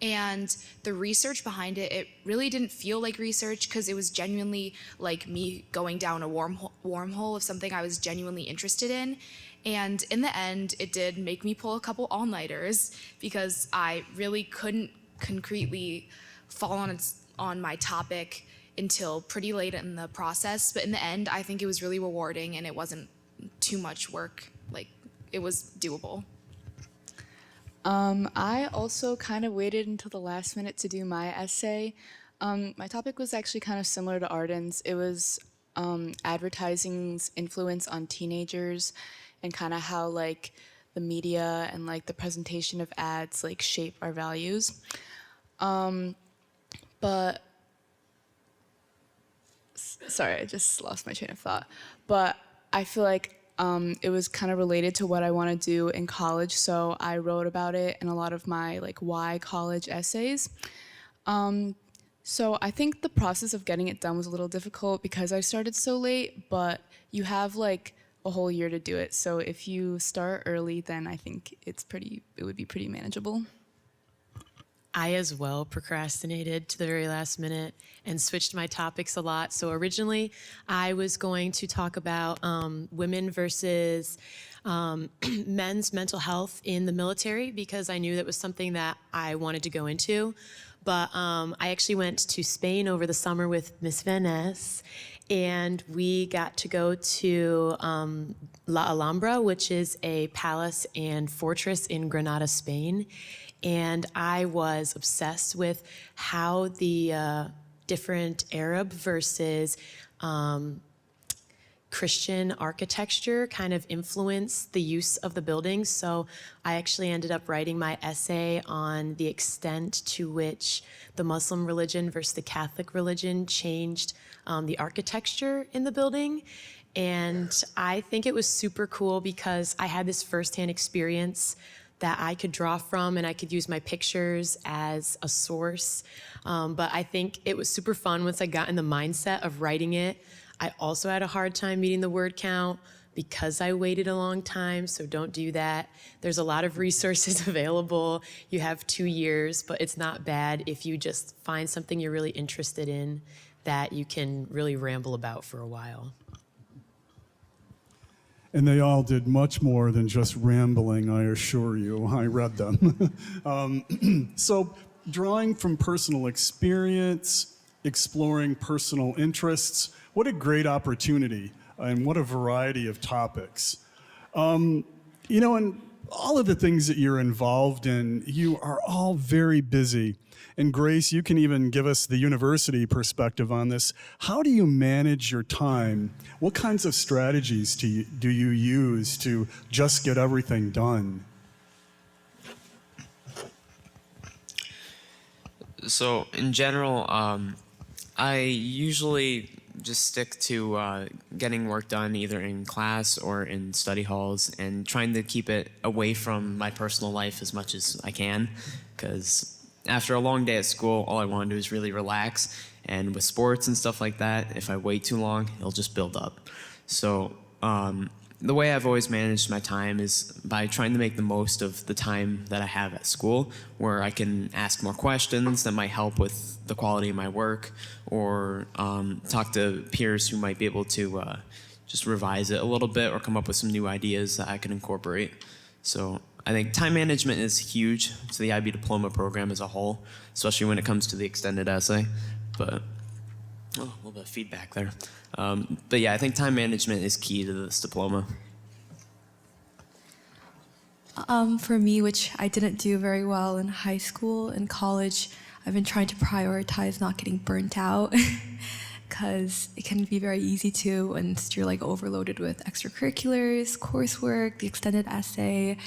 And the research behind it, it really didn't feel like research because it was genuinely like me going down a wormhole of something I was genuinely interested in. And in the end, it did make me pull a couple all-nighters because I really couldn't concretely fall on my topic until pretty late in the process. But in the end, I think it was really rewarding and it wasn't too much work. It was doable. I also kind of waited until the last minute to do my essay. My topic was actually kind of similar to Arden's. It was advertising's influence on teenagers and kind of how the media and the presentation of ads shape our values. But sorry, I just lost my train of thought. But I feel like it was kind of related to what I want to do in college, so I wrote about it in a lot of my why college essays. So I think the process of getting it done was a little difficult because I started so late, but you have a whole year to do it. So if you start early, then I think it would be pretty manageable. I as well procrastinated to the very last minute and switched my topics a lot. So originally I was going to talk about women versus men's mental health in the military because I knew that was something that I wanted to go into. But I actually went to Spain over the summer with Miss Vanessa, and we got to go to La Alhambra, which is a palace and fortress in Granada, Spain. And I was obsessed with how the different Arab versus Christian architecture kind of influenced the use of the buildings. So I actually ended up writing my essay on the extent to which the Muslim religion versus the Catholic religion changed the architecture in the building. And I think it was super cool because I had this firsthand experience that I could draw from and I could use my pictures as a source. But I think it was super fun once I got in the mindset of writing it. I also had a hard time meeting the word count because I waited a long time, so don't do that. There's a lot of resources available. You have 2 years, but it's not bad if you just find something you're really interested in that you can really ramble about for a while. And they all did much more than just rambling, I assure you. I read them. So drawing from personal experience, exploring personal interests, what a great opportunity and what a variety of topics. And all of the things that you're involved in, you are all very busy. And Grace, you can even give us the university perspective on this. How do you manage your time? What kinds of strategies do you use to just get everything done? So in general, I usually just stick to getting work done either in class or in study halls and trying to keep it away from my personal life as much as I can. Because after a long day at school, all I want to do is really relax. And with sports and stuff like that, if I wait too long, it'll just build up. So the way I've always managed my time is by trying to make the most of the time that I have at school, where I can ask more questions that might help with the quality of my work, or talk to peers who might be able to just revise it a little bit or come up with some new ideas that I can incorporate. So I think time management is huge to the IB diploma program as a whole, especially when it comes to the extended essay. But oh, a little bit of feedback there. But yeah, I think time management is key to this diploma. For me, which I didn't do very well in high school and college, I've been trying to prioritize not getting burnt out because it can be very easy to when you're like overloaded with extracurriculars, coursework, the extended essay.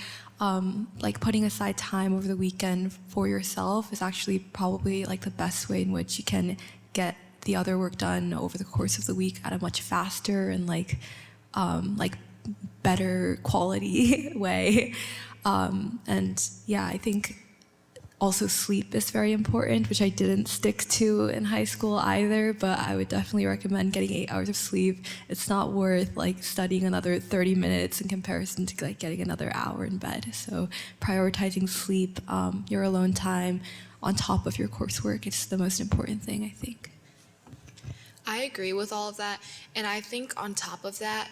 Like putting aside time over the weekend for yourself is actually probably like the best way in which you can get the other work done over the course of the week at a much faster and like better quality way. And yeah, I think also sleep is very important, which I didn't stick to in high school either, but I would definitely recommend getting 8 hours of sleep. It's not worth like studying another 30 minutes in comparison to like getting another hour in bed. So prioritizing sleep, your alone time on top of your coursework is the most important thing, I think. I agree with all of that. And I think on top of that,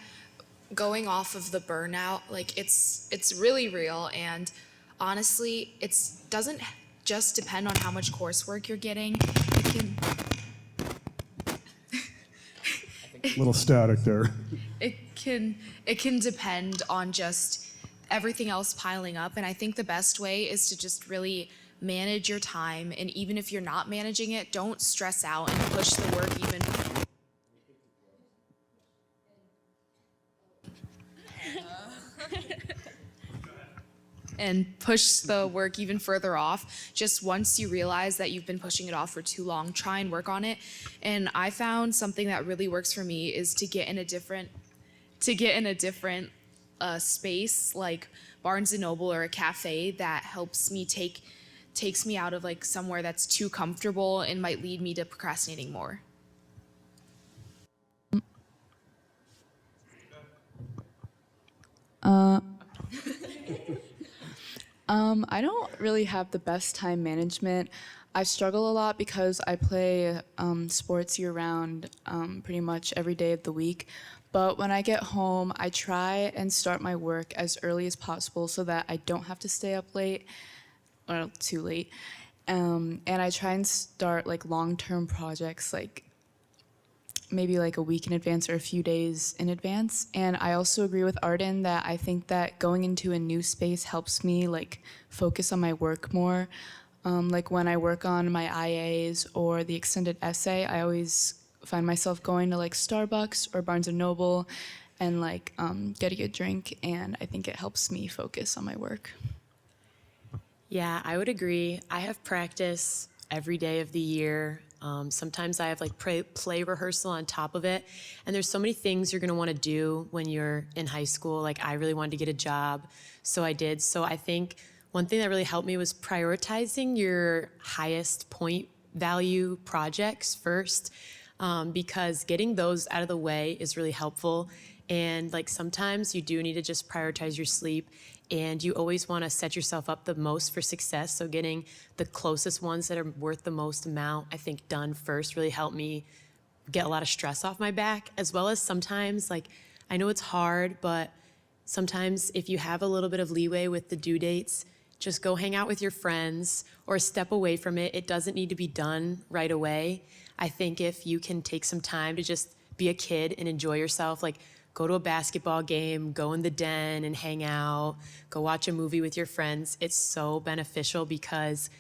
going off of the burnout, like it's really real. And honestly, it doesn't just depend on how much coursework you're getting. It can Little static there. it can depend on just everything else piling up. And I think the best way is to just really manage your time. And even if you're not managing it, don't stress out and push the work even further off. Just once you realize that you've been pushing it off for too long, try and work on it. And I found something that really works for me is to get in a different space like Barnes and Noble or a cafe that helps me takes me out of like somewhere that's too comfortable and might lead me to procrastinating more. I don't really have the best time management. I struggle a lot because I play sports year-round pretty much every day of the week. But when I get home, I try and start my work as early as possible so that I don't have to stay up late or too late. And I try and start like long-term projects like maybe like a week in advance or a few days in advance. And I also agree with Arden that I think that going into a new space helps me like focus on my work more. Like when I work on my IAs or the extended essay, I always find myself going to like Starbucks or Barnes & Noble and like getting a drink, and I think it helps me focus on my work. Yeah, I would agree. I have practice every day of the year. Sometimes I have like play rehearsal on top of it. And there's so many things you're gonna wanna do when you're in high school. Like I really wanted to get a job, so I did. So I think one thing that really helped me was prioritizing your highest point value projects first, because getting those out of the way is really helpful. And like sometimes you do need to just prioritize your sleep, and you always want to set yourself up the most for success. So getting the closest ones that are worth the most amount, I think, done first really helped me get a lot of stress off my back, as well as sometimes, like, I know it's hard, but sometimes if you have a little bit of leeway with the due dates, just go hang out with your friends or step away from it. It doesn't need to be done right away. I think if you can take some time to just be a kid and enjoy yourself, like go to a basketball game, go in the den and hang out, go watch a movie with your friends, it's so beneficial because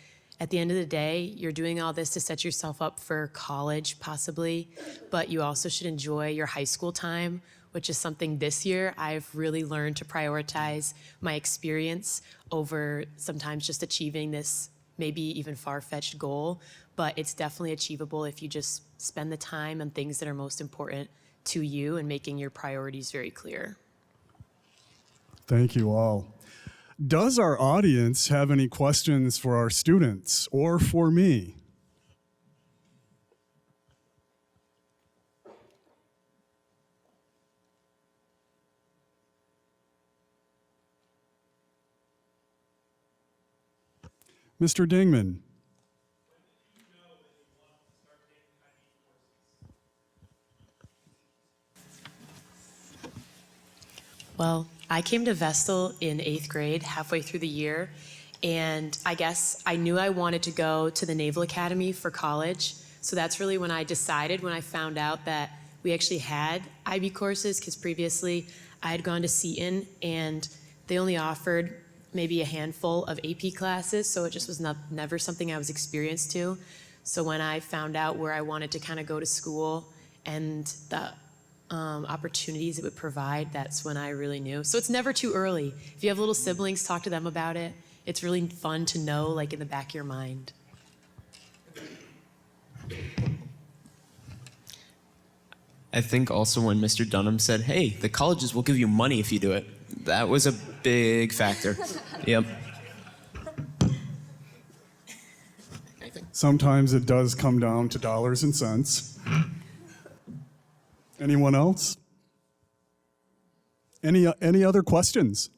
at the end of the day, you're doing all this to set yourself up for college possibly, but you also should enjoy your high school time, which is something this year I've really learned to prioritize my experience over sometimes just achieving this maybe even far-fetched goal, but it's definitely achievable if you just spend the time on things that are most important to you and making your priorities very clear. Thank you all. Does our audience have any questions for our students or for me? Mr. Dingman. Well, I came to Vestal in 8th grade, halfway through the year, and I guess I knew I wanted to go to the Naval Academy for college. So that's really when I decided, when I found out that we actually had IB courses, because previously I had gone to Seton and they only offered maybe a handful of AP classes, so it just was never something I was experienced to. So when I found out where I wanted to kind of go to school and the opportunities it would provide, that's when I really knew. So it's never too early. If you have little siblings, talk to them about it. It's really fun to know, like, in the back of your mind. I think also when Mr. Dunham said, hey, the colleges will give you money if you do it, that was a big factor. Yep. Sometimes it does come down to dollars and cents. Anyone else? Any other questions?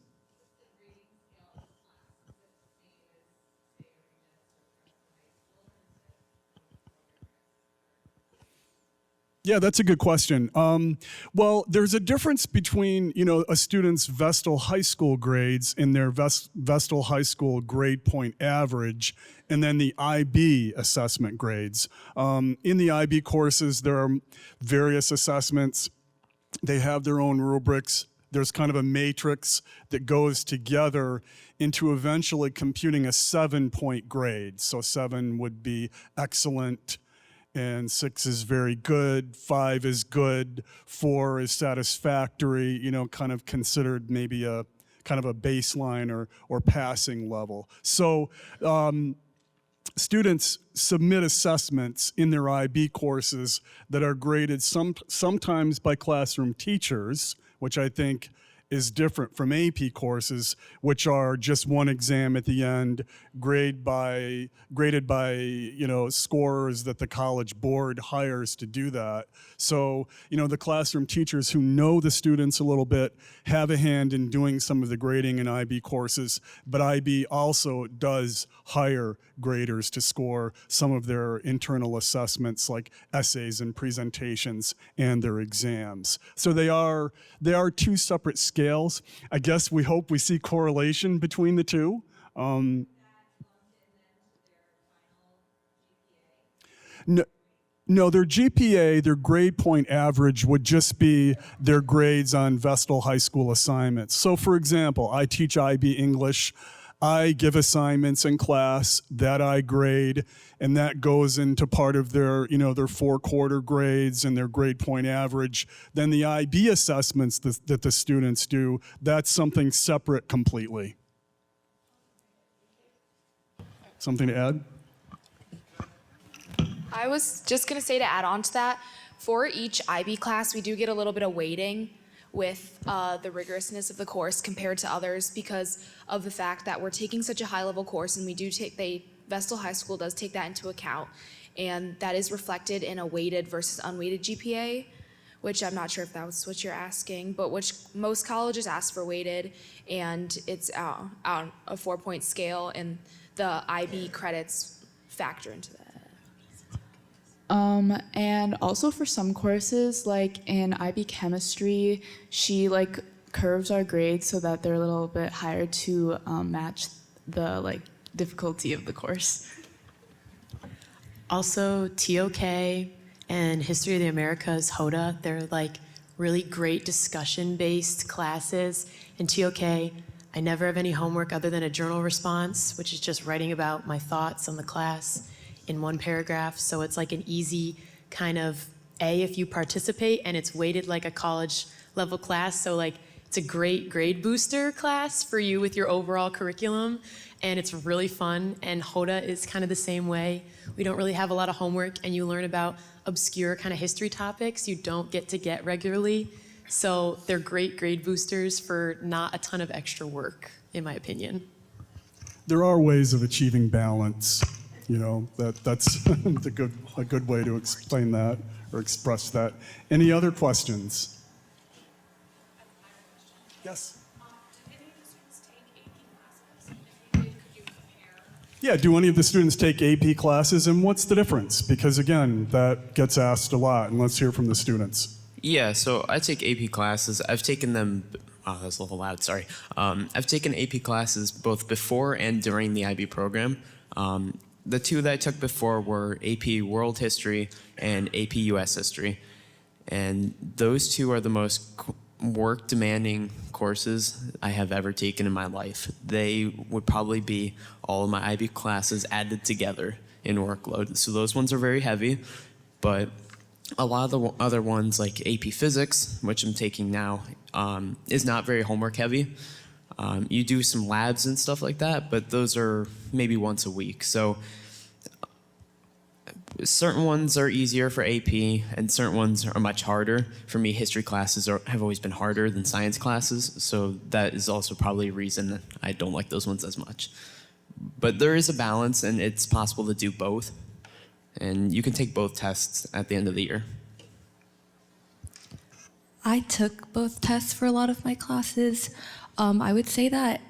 Yeah, that's a good question. Well, there's a difference between, a student's Vestal High School grades and their Vestal High School grade point average, and then the IB assessment grades. In the IB courses, there are various assessments. They have their own rubrics. There's kind of a matrix that goes together into eventually computing a 7-point grade. So 7 would be excellent, and 6 is very good, 5 is good, 4 is satisfactory, kind of considered maybe a kind of a baseline or passing level. So students submit assessments in their IB courses that are graded sometimes by classroom teachers, which I think is different from AP courses, which are just one exam at the end, graded by scorers that the College Board hires to do that. So, the classroom teachers who know the students a little bit have a hand in doing some of the grading in IB courses, but IB also does hire graders to score some of their internal assessments like essays and presentations and their exams. So they are two separate scales. I guess we hope we see correlation between the two. No, their GPA, their grade point average would just be their grades on Vestal High School assignments. So for example, I teach IB English. I give assignments in class that I grade, and that goes into part of their, their 4-quarter grades and their grade point average. Then the IB assessments that the students do, that's something separate completely. Something to add? I was just going to say, to add on to that, for each IB class, we do get a little bit of weighting with the rigorousness of the course compared to others because of the fact that we're taking such a high-level course, and Vestal High School does take that into account, and that is reflected in a weighted versus unweighted GPA, which I'm not sure if that's what you're asking, but which most colleges ask for weighted, and it's on a 4-point scale, and the IB credits factor into that. And also for some courses, like in IB chemistry, she curves our grades so that they're a little bit higher to match the difficulty of the course. Also, TOK and History of the Americas, HODA, they're really great discussion-based classes. In TOK, I never have any homework other than a journal response, which is just writing about my thoughts on the class in one paragraph. So it's like an easy kind of A if you participate, and it's weighted like a college level class. So it's a great grade booster class for you with your overall curriculum. and it's really fun. And HODA is kind of the same way. We don't really have a lot of homework, and you learn about obscure kind of history topics you don't get to get regularly. So they're great grade boosters for not a ton of extra work, in my opinion. There are ways of achieving balance. You know, that's a good way to explain that or express that. Any other questions? Yes. Yeah, do any of the students take AP classes, and what's the difference? Because again, that gets asked a lot, and let's hear from the students. Yeah, so I take AP classes. I've taken them. Oh, that was a little loud. Sorry. I've taken AP classes both before and during the IB program. The two that I took before were AP World History and AP US History, and those two are the most work-demanding courses I have ever taken in my life. They would probably be all of my IB classes added together in workload. So those ones are very heavy, but a lot of the other ones like AP Physics, which I'm taking now, is not very homework heavy. You do some labs and stuff like that, but those are maybe once a week. So certain ones are easier for AP and certain ones are much harder. For me, history classes have always been harder than science classes, so that is also probably a reason I don't like those ones as much. But there is a balance, and it's possible to do both. And you can take both tests at the end of the year. I took both tests for a lot of my classes. I would say that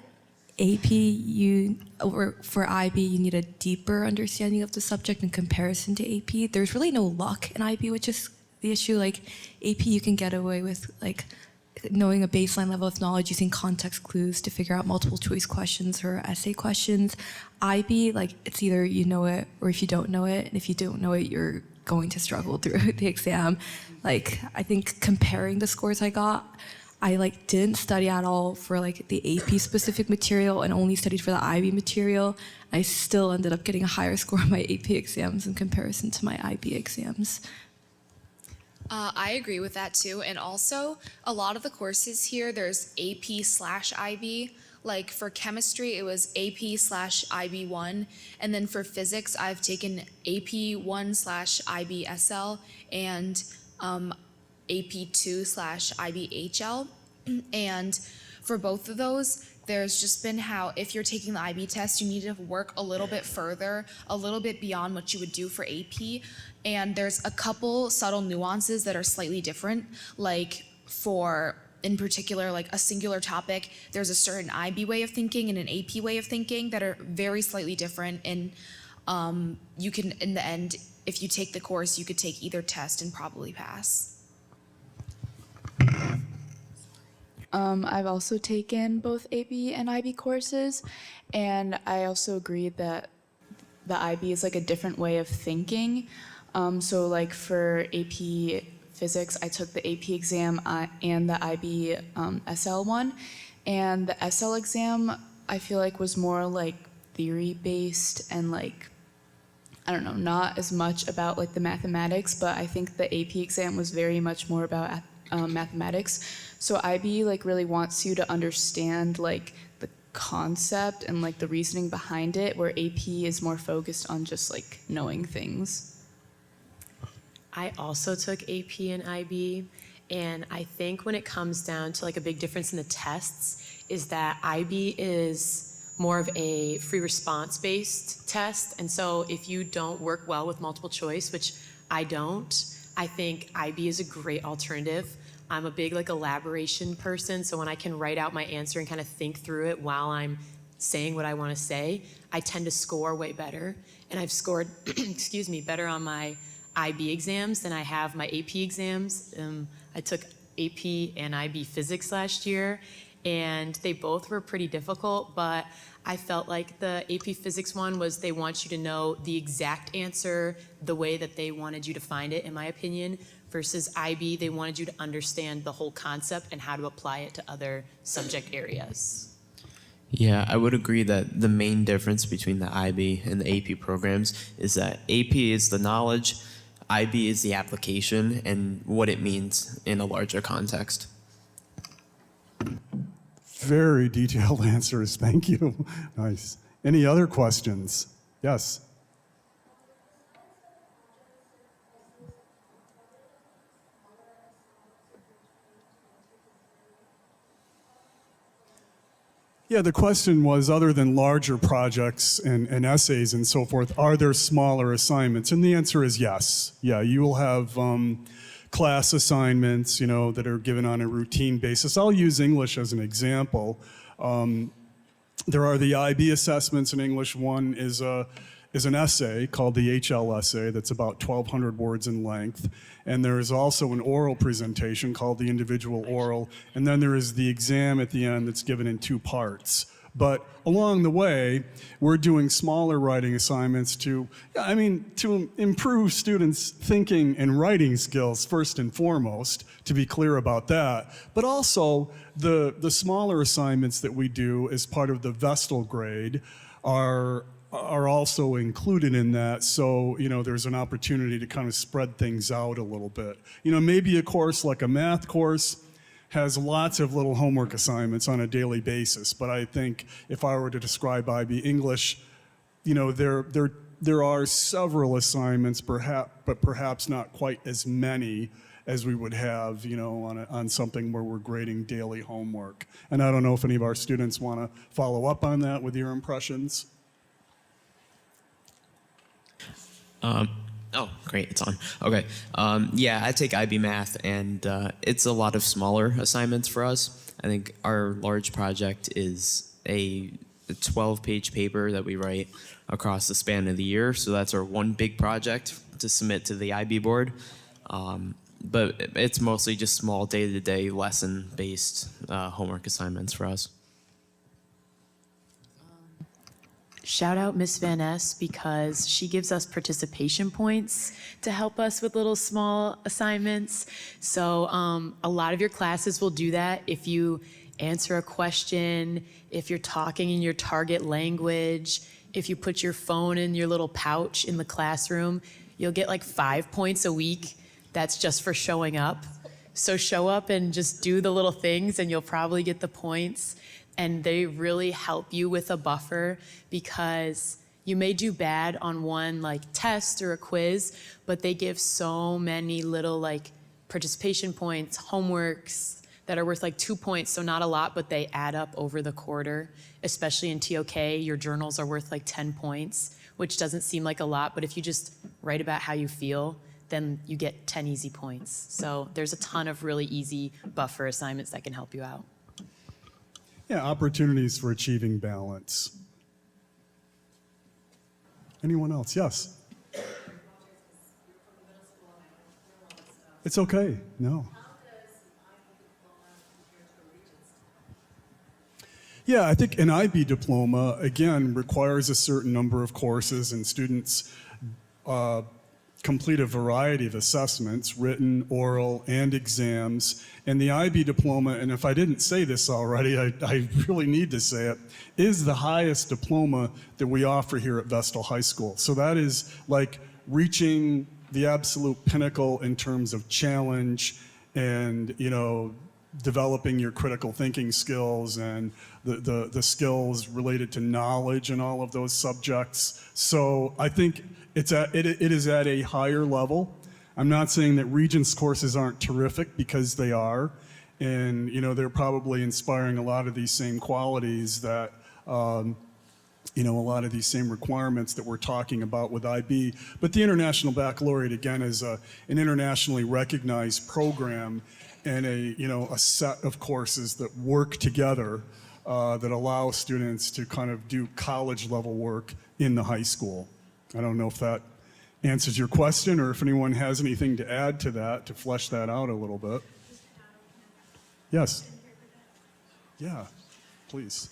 or for IB, you need a deeper understanding of the subject in comparison to AP. There's really no luck in IB, which is the issue. Like AP, you can get away with like knowing a baseline level of knowledge using context clues to figure out multiple choice questions or essay questions. IB, like it's either you know it or if you don't know it, and if you don't know it, you're going to struggle through the exam. Like I think comparing the scores I got, I like didn't study at all for like the AP specific material and only studied for the IB material. I still ended up getting a higher score on my AP exams in comparison to my IB exams. I agree with that too. And also, a lot of the courses here, there's AP/IB. Like for chemistry, it was AP/IB1. And then for physics, I've taken AP1/IBSL and AP2/IBHL. And for both of those, there's just been how if you're taking the IB test, you need to work a little bit further, a little bit beyond what you would do for AP. And there's a couple subtle nuances that are slightly different. Like for, in particular, like a singular topic, there's a certain IB way of thinking and an AP way of thinking that are very slightly different. And you can, in the end, if you take the course, you could take either test and probably pass. I've also taken both AP and IB courses, and I also agree that the IB is like a different way of thinking. So like for AP Physics, I took the AP exam and the IB SL one, and the SL exam I feel like was more like theory based and like, I don't know, not as much about like the mathematics, but I think the AP exam was very much more about mathematics. So IB like really wants you to understand like the concept and like the reasoning behind it, where AP is more focused on just like knowing things. I also took AP and IB, and I think when it comes down to like a big difference in the tests is that IB is more of a free response based test, and so if you don't work well with multiple choice, which I don't, I think IB is a great alternative. I'm a big like elaboration person, so when I can write out my answer and kind of think through it while I'm saying what I want to say, I tend to score way better. And I've scored, excuse me, better on my IB exams than I have my AP exams. I took AP and IB Physics last year, and they both were pretty difficult, but I felt like the AP Physics one was they want you to know the exact answer the way that they wanted you to find it, in my opinion, versus IB, they wanted you to understand the whole concept and how to apply it to other subject areas. Yeah, I would agree that the main difference between the IB and the AP programs is that AP is the knowledge, IB is the application and what it means in a larger context. Very detailed answers, thank you. Nice. Any other questions? Yes. Yeah, the question was, other than larger projects and essays and so forth, are there smaller assignments? And the answer is yes. Yeah, you will have class assignments, that are given on a routine basis. I'll use English as an example. There are the IB assessments in English. One is an essay called the HL essay that's about 1,200 words in length. And there is also an oral presentation called the individual oral. And then there is the exam at the end that's given in 2 parts. But along the way, we're doing smaller writing assignments to improve students' thinking and writing skills first and foremost, to be clear about that. But also, the smaller assignments that we do as part of the Vestal grade are also included in that. So, there's an opportunity to kind of spread things out a little bit. Maybe a course like a math course has lots of little homework assignments on a daily basis. But I think if I were to describe IB English, there are several assignments, but perhaps not quite as many as we would have, on something where we're grading daily homework. And I don't know if any of our students want to follow up on that with your impressions. Oh, great, it's on. Okay. Yeah, I take IB Math, and it's a lot of smaller assignments for us. I think our large project is a 12-page paper that we write across the span of the year. So that's our one big project to submit to the IB board. But it's mostly just small day-to-day lesson-based homework assignments for us. Shout out Miss Van Ness, because she gives us participation points to help us with little small assignments. So a lot of your classes will do that. If you answer a question, if you're talking in your target language, if you put your phone in your little pouch in the classroom, you'll get like 5 points a week. That's just for showing up. So show up and just do the little things, and you'll probably get the points. And they really help you with a buffer, because you may do bad on one test or a quiz, but they give so many little participation points, homeworks that are worth 2 points, so not a lot, but they add up over the quarter. Especially in TOK, your journals are worth 10 points, which doesn't seem like a lot, but if you just write about how you feel, then you get 10 easy points. So there's a ton of really easy buffer assignments that can help you out. Yeah, opportunities for achieving balance. Anyone else? Yes. It's okay. No. Yeah, I think an IB diploma, again, requires a certain number of courses, and students complete a variety of assessments, written, oral, and exams. And the IB diploma, and if I didn't say this already, I really need to say it, is the highest diploma that we offer here at Vestal High School. So that is reaching the absolute pinnacle in terms of challenge and, developing your critical thinking skills and the skills related to knowledge and all of those subjects. So I think it is at a higher level. I'm not saying that Regents courses aren't terrific, because they are. And, they're probably inspiring a lot of these same qualities that, a lot of these same requirements that we're talking about with IB. But the International Baccalaureate, again, is an internationally recognized program and a set of courses that work together that allow students to kind of do college level work in the high school. I don't know if that answers your question, or if anyone has anything to add to that to flesh that out a little bit. Yes. Yeah, please.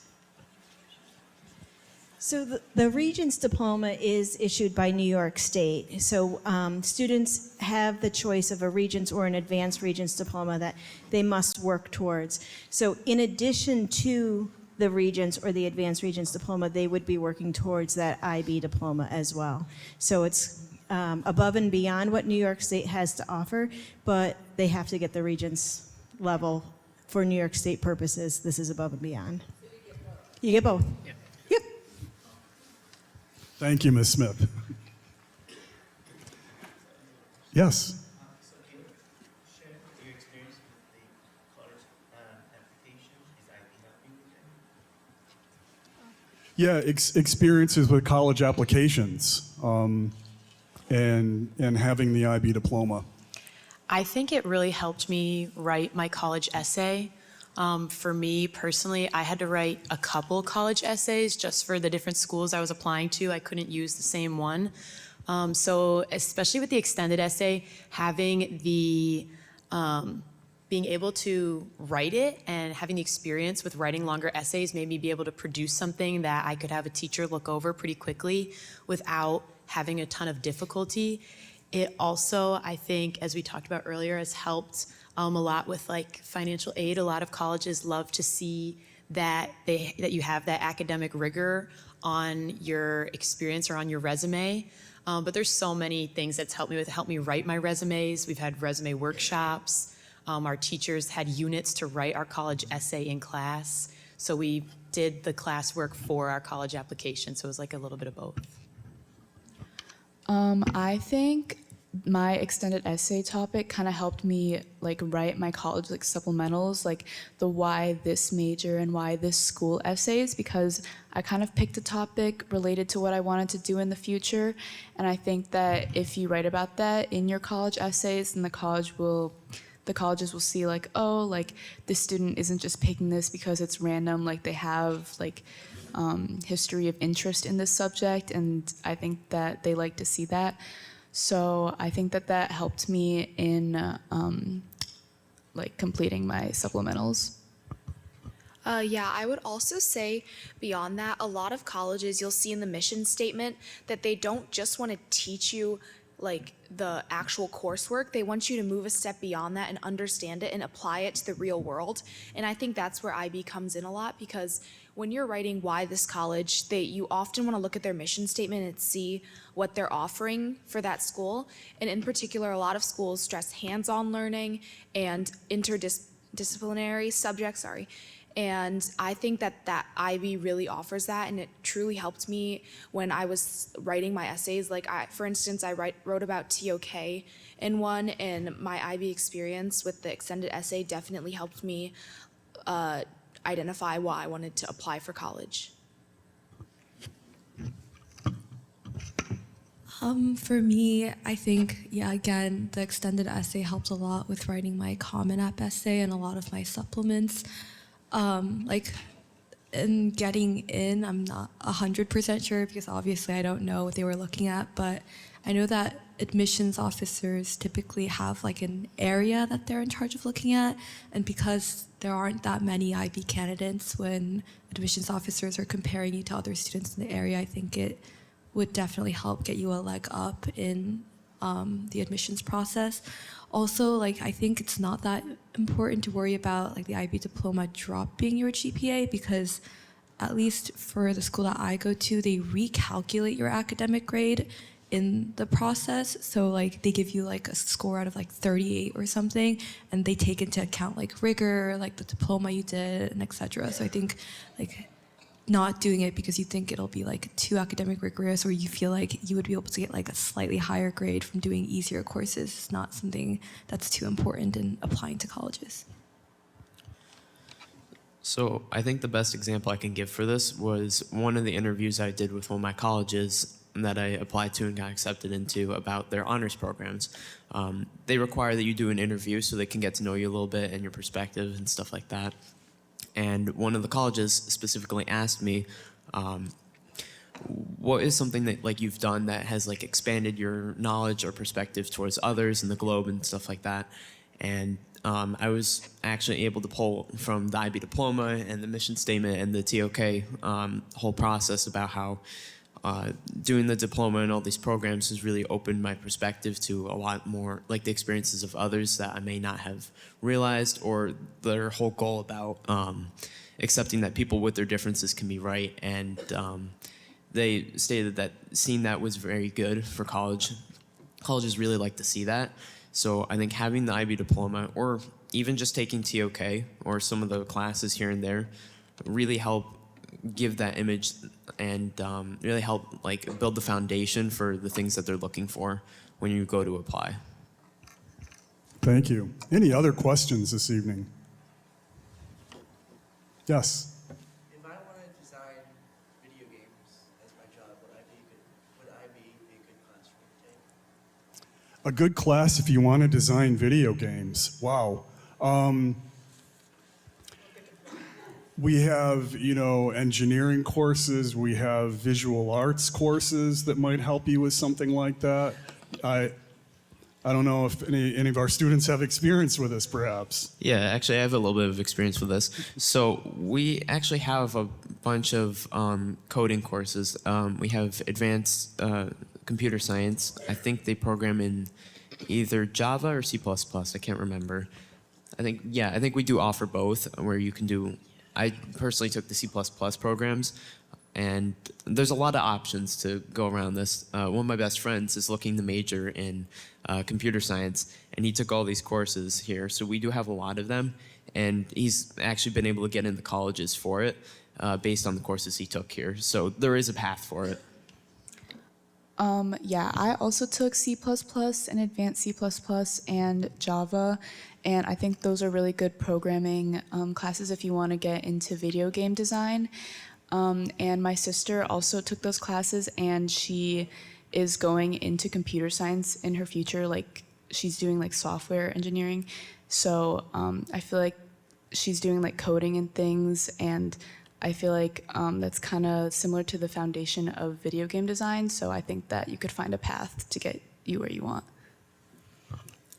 So the Regents diploma is issued by New York State. So students have the choice of a Regents or an Advanced Regents diploma that they must work towards. So in addition to the Regents or the Advanced Regents diploma, they would be working towards that IB diploma as well. So it's above and beyond what New York State has to offer, but they have to get the Regents level for New York State purposes. This is above and beyond. You get both. Yeah. Yep. Thank you, Ms. Smith. Yes. Yeah, experiences with college applications and having the IB diploma. I think it really helped me write my college essay. For me personally, I had to write a couple college essays just for the different schools I was applying to. I couldn't use the same one. So especially with the extended essay, having the being able to write it and having the experience with writing longer essays made me be able to produce something that I could have a teacher look over pretty quickly without having a ton of difficulty. It also, I think, as we talked about earlier, has helped a lot with like financial aid. A lot of colleges love to see that that you have that academic rigor on your experience or on your resume. But there's so many things that's helped me with. It helped me write my resumes. We've had resume workshops. Our teachers had units to write our college essay in class. So we did the classwork for our college application. So it was like a little bit of both. I think my extended essay topic kind of helped me like write my college like supplementals, like the why this major and why this school essays, because I kind of picked a topic related to what I wanted to do in the future. And I think that if you write about that in your college essays, then the colleges will see like, oh, like this student isn't just picking this because it's random, like they have like history of interest in this subject, and I think that they like to see that. So I think that that helped me in like completing my supplementals. Yeah, I would also say beyond that, a lot of colleges you'll see in the mission statement that they don't just want to teach you like the actual coursework. They want you to move a step beyond that and understand it and apply it to the real world. And I think that's where IB comes in a lot, because when you're writing why this college, you often want to look at their mission statement and see what they're offering for that school. And in particular, a lot of schools stress hands-on learning and interdisciplinary subjects, And I think that IB really offers that, and it truly helped me when I was writing my essays. Like, for instance, I wrote about TOK in one, and my IB experience with the extended essay definitely helped me identify why I wanted to apply for college. For me, I think, yeah, again, the extended essay helped a lot with writing my Common App essay and a lot of my supplements. Like, in getting in, I'm not 100% sure because obviously I don't know what they were looking at, but I know that admissions officers typically have like an area that they're in charge of looking at, and because there aren't that many IB candidates when admissions officers are comparing you to other students in the area, I think it would definitely help get you a leg up in the admissions process. Also, like, I think it's not that important to worry about like the IB diploma dropping your GPA, because at least for the school that I go to, they recalculate your academic grade in the process. So like they give you like a score out of like 38 or something, and they take into account like rigor, like the diploma you did, and etc. So I think like not doing it because you think it'll be like too academic rigorous, or you feel like you would be able to get like a slightly higher grade from doing easier courses, is not something that's too important in applying to colleges. So I think the best example I can give for this was one of the interviews I did with one of my colleges that I applied to and got accepted into about their honors programs. They require that you do an interview so they can get to know you a little bit and your perspective and stuff like that. And one of the colleges specifically asked me, what is something that like you've done that has like expanded your knowledge or perspective towards others in the globe and stuff like that? And I was actually able to pull from the IB diploma and the mission statement and the TOK whole process about how doing the diploma and all these programs has really opened my perspective to a lot more, like the experiences of others that I may not have realized, or their whole goal about accepting that people with their differences can be right. And they stated that seeing that was very good for college. Colleges really like to see that. So I think having the IB diploma, or even just taking TOK or some of the classes here and there, really help give that image and really help like build the foundation for the things that they're looking for when you go to apply. Thank you. Any other questions this evening? Yes. If I want to design video games as my job, would I be a good classroom to take? A good class if you want to design video games. Wow. We have, engineering courses. We have visual arts courses that might help you with something like that. I don't know if any of our students have experience with this, perhaps. Yeah, actually, I have a little bit of experience with this. So we actually have a bunch of coding courses. We have advanced computer science. I think they program in either Java or C++. I can't remember. I think we do offer both, where you can do. I personally took the C++ programs, and there's a lot of options to go around this. One of my best friends is looking to major in computer science, and he took all these courses here. So we do have a lot of them, and he's actually been able to get into colleges for it based on the courses he took here. So there is a path for it. Yeah, I also took C++ and Advanced C++ and Java, and I think those are really good programming classes if you want to get into video game design. And my sister also took those classes, and she is going into computer science in her future. Like, she's doing like software engineering. So I feel like she's doing like coding and things, and I feel like that's kind of similar to the foundation of video game design. So I think that you could find a path to get you where you want.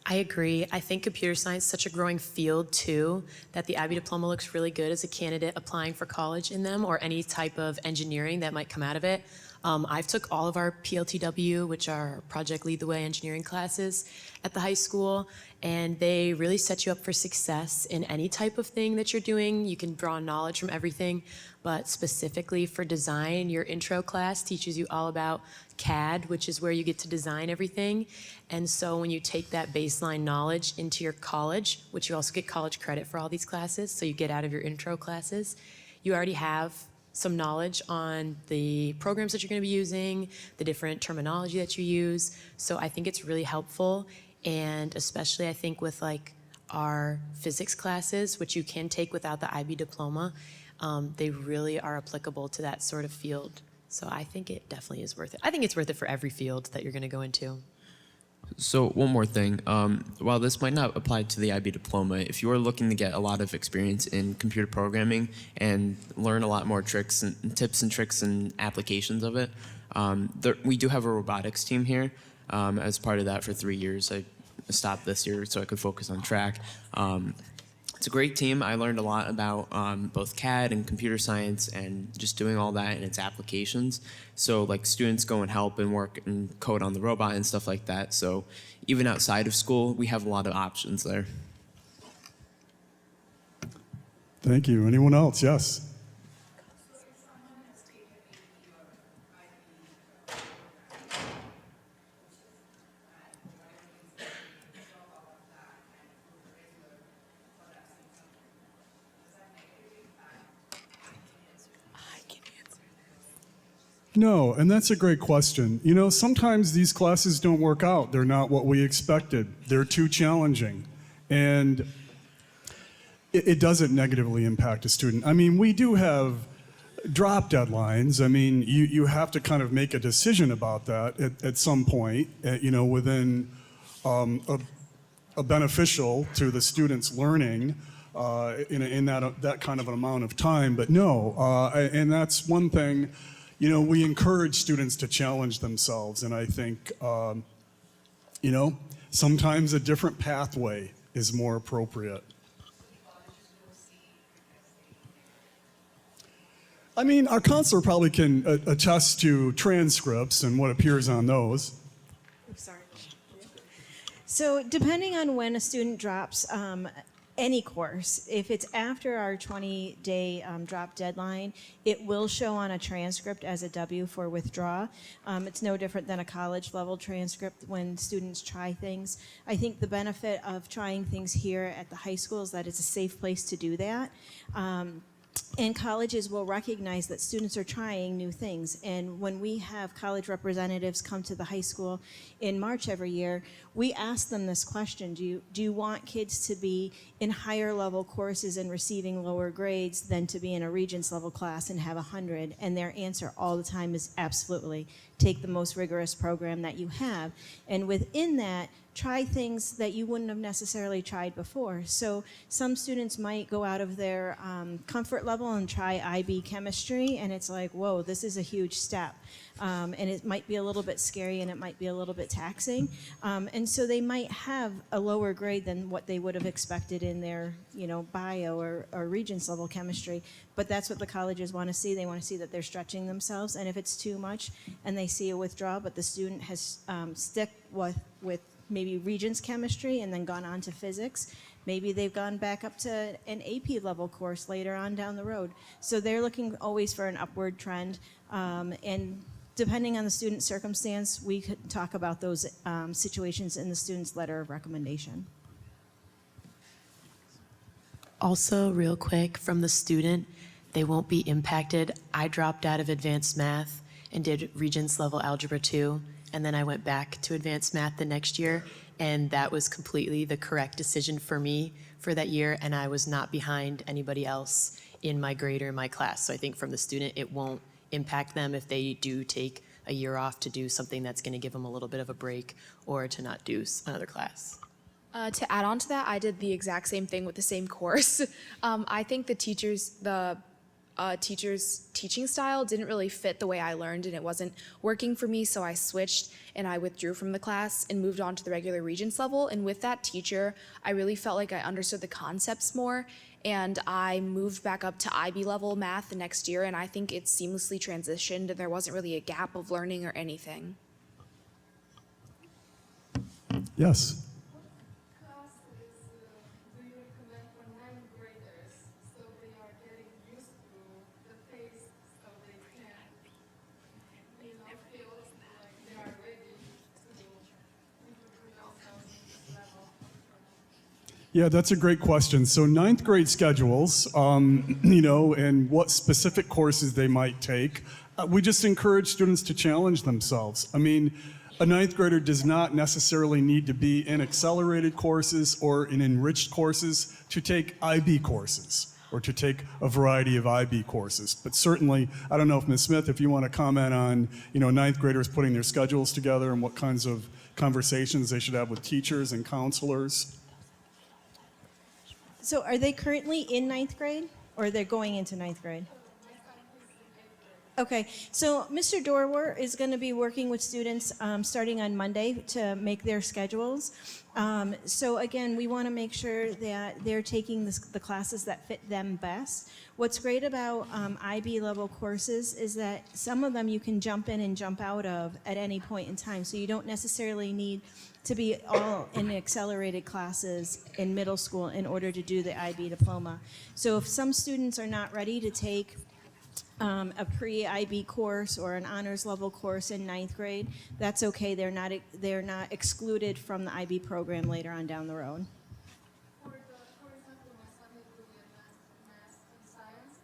I agree. I think computer science is such a growing field too, that the IB diploma looks really good as a candidate applying for college in them or any type of engineering that might come out of it. I've took all of our PLTW, which are Project Lead the Way engineering classes at the high school, and they really set you up for success in any type of thing that you're doing. You can draw knowledge from everything, but specifically for design, your intro class teaches you all about CAD, which is where you get to design everything. And so when you take that baseline knowledge into your college, which you also get college credit for all these classes, so you get out of your intro classes, you already have some knowledge on the programs that you're going to be using, the different terminology that you use. So I think it's really helpful, and especially I think with like our physics classes, which you can take without the IB diploma, they really are applicable to that sort of field. So I think it definitely is worth it. I think it's worth it for every field that you're going to go into. So one more thing, while this might not apply to the IB diploma, if you are looking to get a lot of experience in computer programming and learn a lot more tricks and tips and tricks and applications of it, we do have a robotics team here. As part of that for 3 years, I stopped this year so I could focus on track. It's a great team. I learned a lot about both CAD and computer science and just doing all that and its applications. So like students go and help and work and code on the robot and stuff like that. So even outside of school, we have a lot of options there. Thank you. Anyone else? Yes. No, and that's a great question. Sometimes these classes don't work out. They're not what we expected. They're too challenging. And it doesn't negatively impact a student. I mean, we do have drop deadlines. I mean, you have to kind of make a decision about that at some point, within a beneficial to the student's learning in that kind of an amount of time. But no, and that's one thing. We encourage students to challenge themselves, and I think, sometimes a different pathway is more appropriate. I mean, our counselor probably can attest to transcripts and what appears on those. Sorry. So depending on when a student drops any course, if it's after our 20-day drop deadline, it will show on a transcript as a W for withdraw. It's no different than a college level transcript when students try things. I think the benefit of trying things here at the high school is that it's a safe place to do that. And colleges will recognize that students are trying new things. And when we have college representatives come to the high school in March every year, we ask them this question: do you want kids to be in higher level courses and receiving lower grades than to be in a Regents level class and have 100? And their answer all the time is absolutely. Take the most rigorous program that you have. And within that, try things that you wouldn't have necessarily tried before. So some students might go out of their comfort level and try IB chemistry, and it's like, whoa, this is a huge step. And it might be a little bit scary, and it might be a little bit taxing. And so they might have a lower grade than what they would have expected in their, bio or Regents level chemistry. But that's what the colleges want to see. They want to see that they're stretching themselves. And if it's too much and they see a withdrawal, but the student has stick with maybe Regents chemistry and then gone on to physics, maybe they've gone back up to an AP level course later on down the road. So they're looking always for an upward trend. And depending on the student circumstance, we could talk about those situations in the student's letter of recommendation. Also, real quick, from the student, they won't be impacted. I dropped out of advanced math and did Regents level algebra 2, and then I went back to advanced math the next year, and that was completely the correct decision for me for that year, and I was not behind anybody else in my grade or in my class. So I think from the student, it won't impact them if they do take a year off to do something that's going to give them a little bit of a break or to not do another class. To add on to that, I did the exact same thing with the same course. I think the teacher's teaching style didn't really fit the way I learned, and it wasn't working for me, so I switched and I withdrew from the class and moved on to the regular Regents level. And with that teacher, I really felt like I understood the concepts more, and I moved back up to IB level math the next year, and I think it seamlessly transitioned, and there wasn't really a gap of learning or anything. Yes. Yeah, that's a great question. So ninth grade schedules, and what specific courses they might take. We just encourage students to challenge themselves. I mean, a ninth grader does not necessarily need to be in accelerated courses or in enriched courses to take IB courses or to take a variety of IB courses. But certainly, I don't know if Ms. Smith, if you want to comment on, ninth graders putting their schedules together and what kinds of conversations they should have with teachers and counselors. So are they currently in ninth grade, or they're going into ninth grade? Okay, so Mr. Dorwer is going to be working with students starting on Monday to make their schedules. So again, we want to make sure that they're taking the classes that fit them best. What's great about IB level courses is that some of them you can jump in and jump out of at any point in time. So you don't necessarily need to be all in accelerated classes in middle school in order to do the IB diploma. So if some students are not ready to take a pre-IB course or an honors level course in ninth grade, that's okay. They're not excluded from the IB program later on down the road. For example, my son is doing advanced math and science.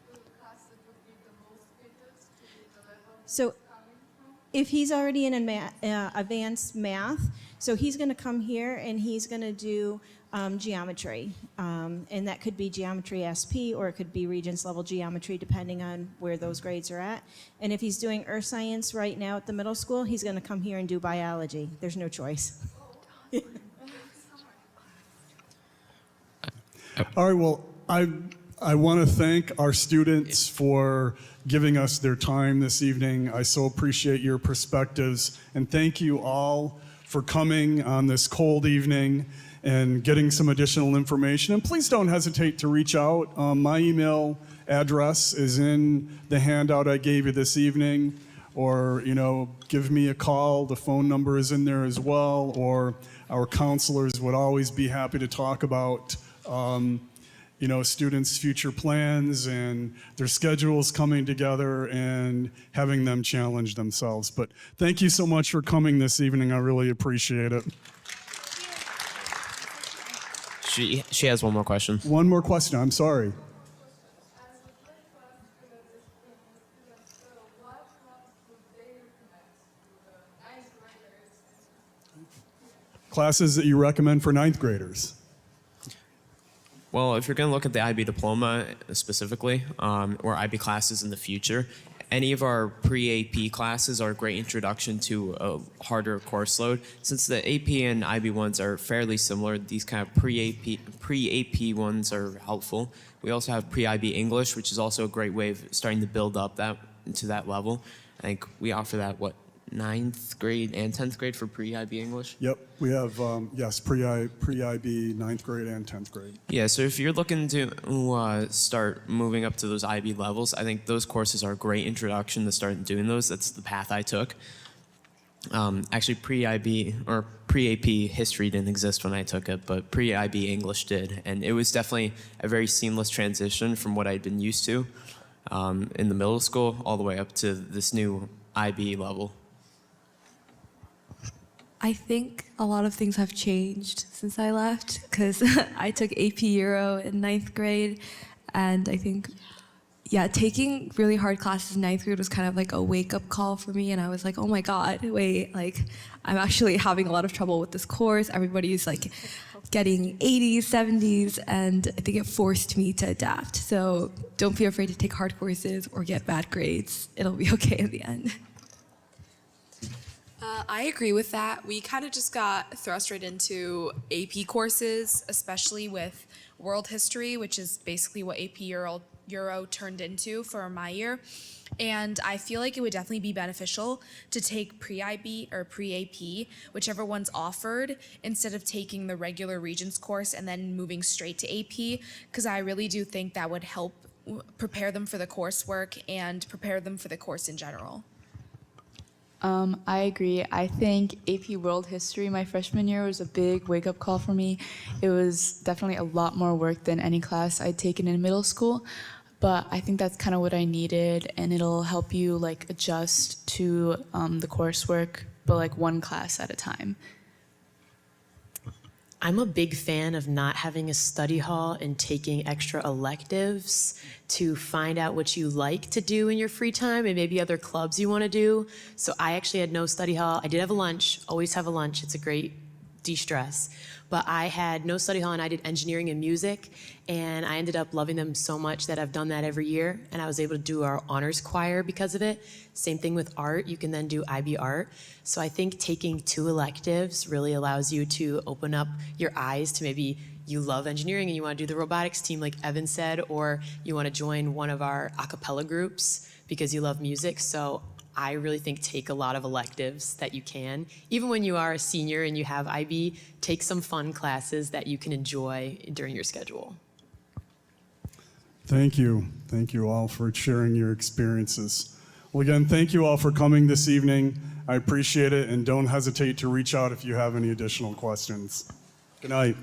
Which class would be the most fitted to the level So coming from? if he's already in advanced math, so he's going to come here and he's going to do geometry. And that could be geometry SP, or it could be Regents level geometry, depending on where those grades are at. And if he's doing earth science right now at the middle school, he's going to come here and do biology. There's no choice. All right, well, I want to thank our students for giving us their time this evening. I so appreciate your perspectives, and thank you all for coming on this cold evening and getting some additional information. And please don't hesitate to reach out. My email address is in the handout I gave you this evening, or give me a call. The phone number is in there as well, or our counselors would always be happy to talk about students' future plans and their schedules coming together and having them challenge themselves. But thank you so much for coming this evening. I really appreciate it. She has one more question. One more question. I'm sorry. classes that you recommend for ninth graders? Well, if you're going to look at the IB diploma specifically, or IB classes in the future, any of our pre-AP classes are a great introduction to a harder course load. Since the AP and IB ones are fairly similar, these kind of pre-AP ones are helpful. We also have pre-IB English, which is also a great way of starting to build up to that level. I think we offer that, 9th grade and 10th grade for pre-IB English? Yep, we have, yes, pre-IB, ninth grade and 10th grade. Yeah, so if you're looking to start moving up to those IB levels, I think those courses are a great introduction to start doing those. That's the path I took. Actually, pre-IB or pre-AP history didn't exist when I took it, but pre-IB English did. And it was definitely a very seamless transition from what I'd been used to in the middle school all the way up to this new IB level. I think a lot of things have changed since I left because I took AP Euro in ninth grade, and I think, yeah, taking really hard classes in ninth grade was kind of like a wake-up call for me, and I was like, oh my God, wait, like, I'm actually having a lot of trouble with this course. Everybody's like getting 80s, 70s, and I think it forced me to adapt. So don't be afraid to take hard courses or get bad grades. It'll be okay in the end. I agree with that. We kind of just got thrust right into AP courses, especially with world history, which is basically what AP Euro turned into for my year. And I feel like it would definitely be beneficial to take pre-IB or pre-AP, whichever one's offered, instead of taking the regular Regents course and then moving straight to AP, because I really do think that would help prepare them for the coursework and prepare them for the course in general. I agree. I think AP World History my freshman year was a big wake-up call for me. It was definitely a lot more work than any class I'd taken in middle school, but I think that's kind of what I needed, and it'll help you like adjust to the coursework, but like one class at a time. I'm a big fan of not having a study hall and taking extra electives to find out what you like to do in your free time and maybe other clubs you want to do. So I actually had no study hall. I did have a lunch, always have a lunch. It's a great de-stress. But I had no study hall, and I did engineering and music, and I ended up loving them so much that I've done that every year, and I was able to do our honors choir because of it. Same thing with art. You can then do IB art. So I think taking 2 electives really allows you to open up your eyes to maybe you love engineering and you want to do the robotics team like Evan said, or you want to join one of our a cappella groups because you love music. So I really think take a lot of electives that you can. Even when you are a senior and you have IB, take some fun classes that you can enjoy during your schedule. Thank you. Thank you all for sharing your experiences. Well, again, thank you all for coming this evening. I appreciate it, and don't hesitate to reach out if you have any additional questions. Good night.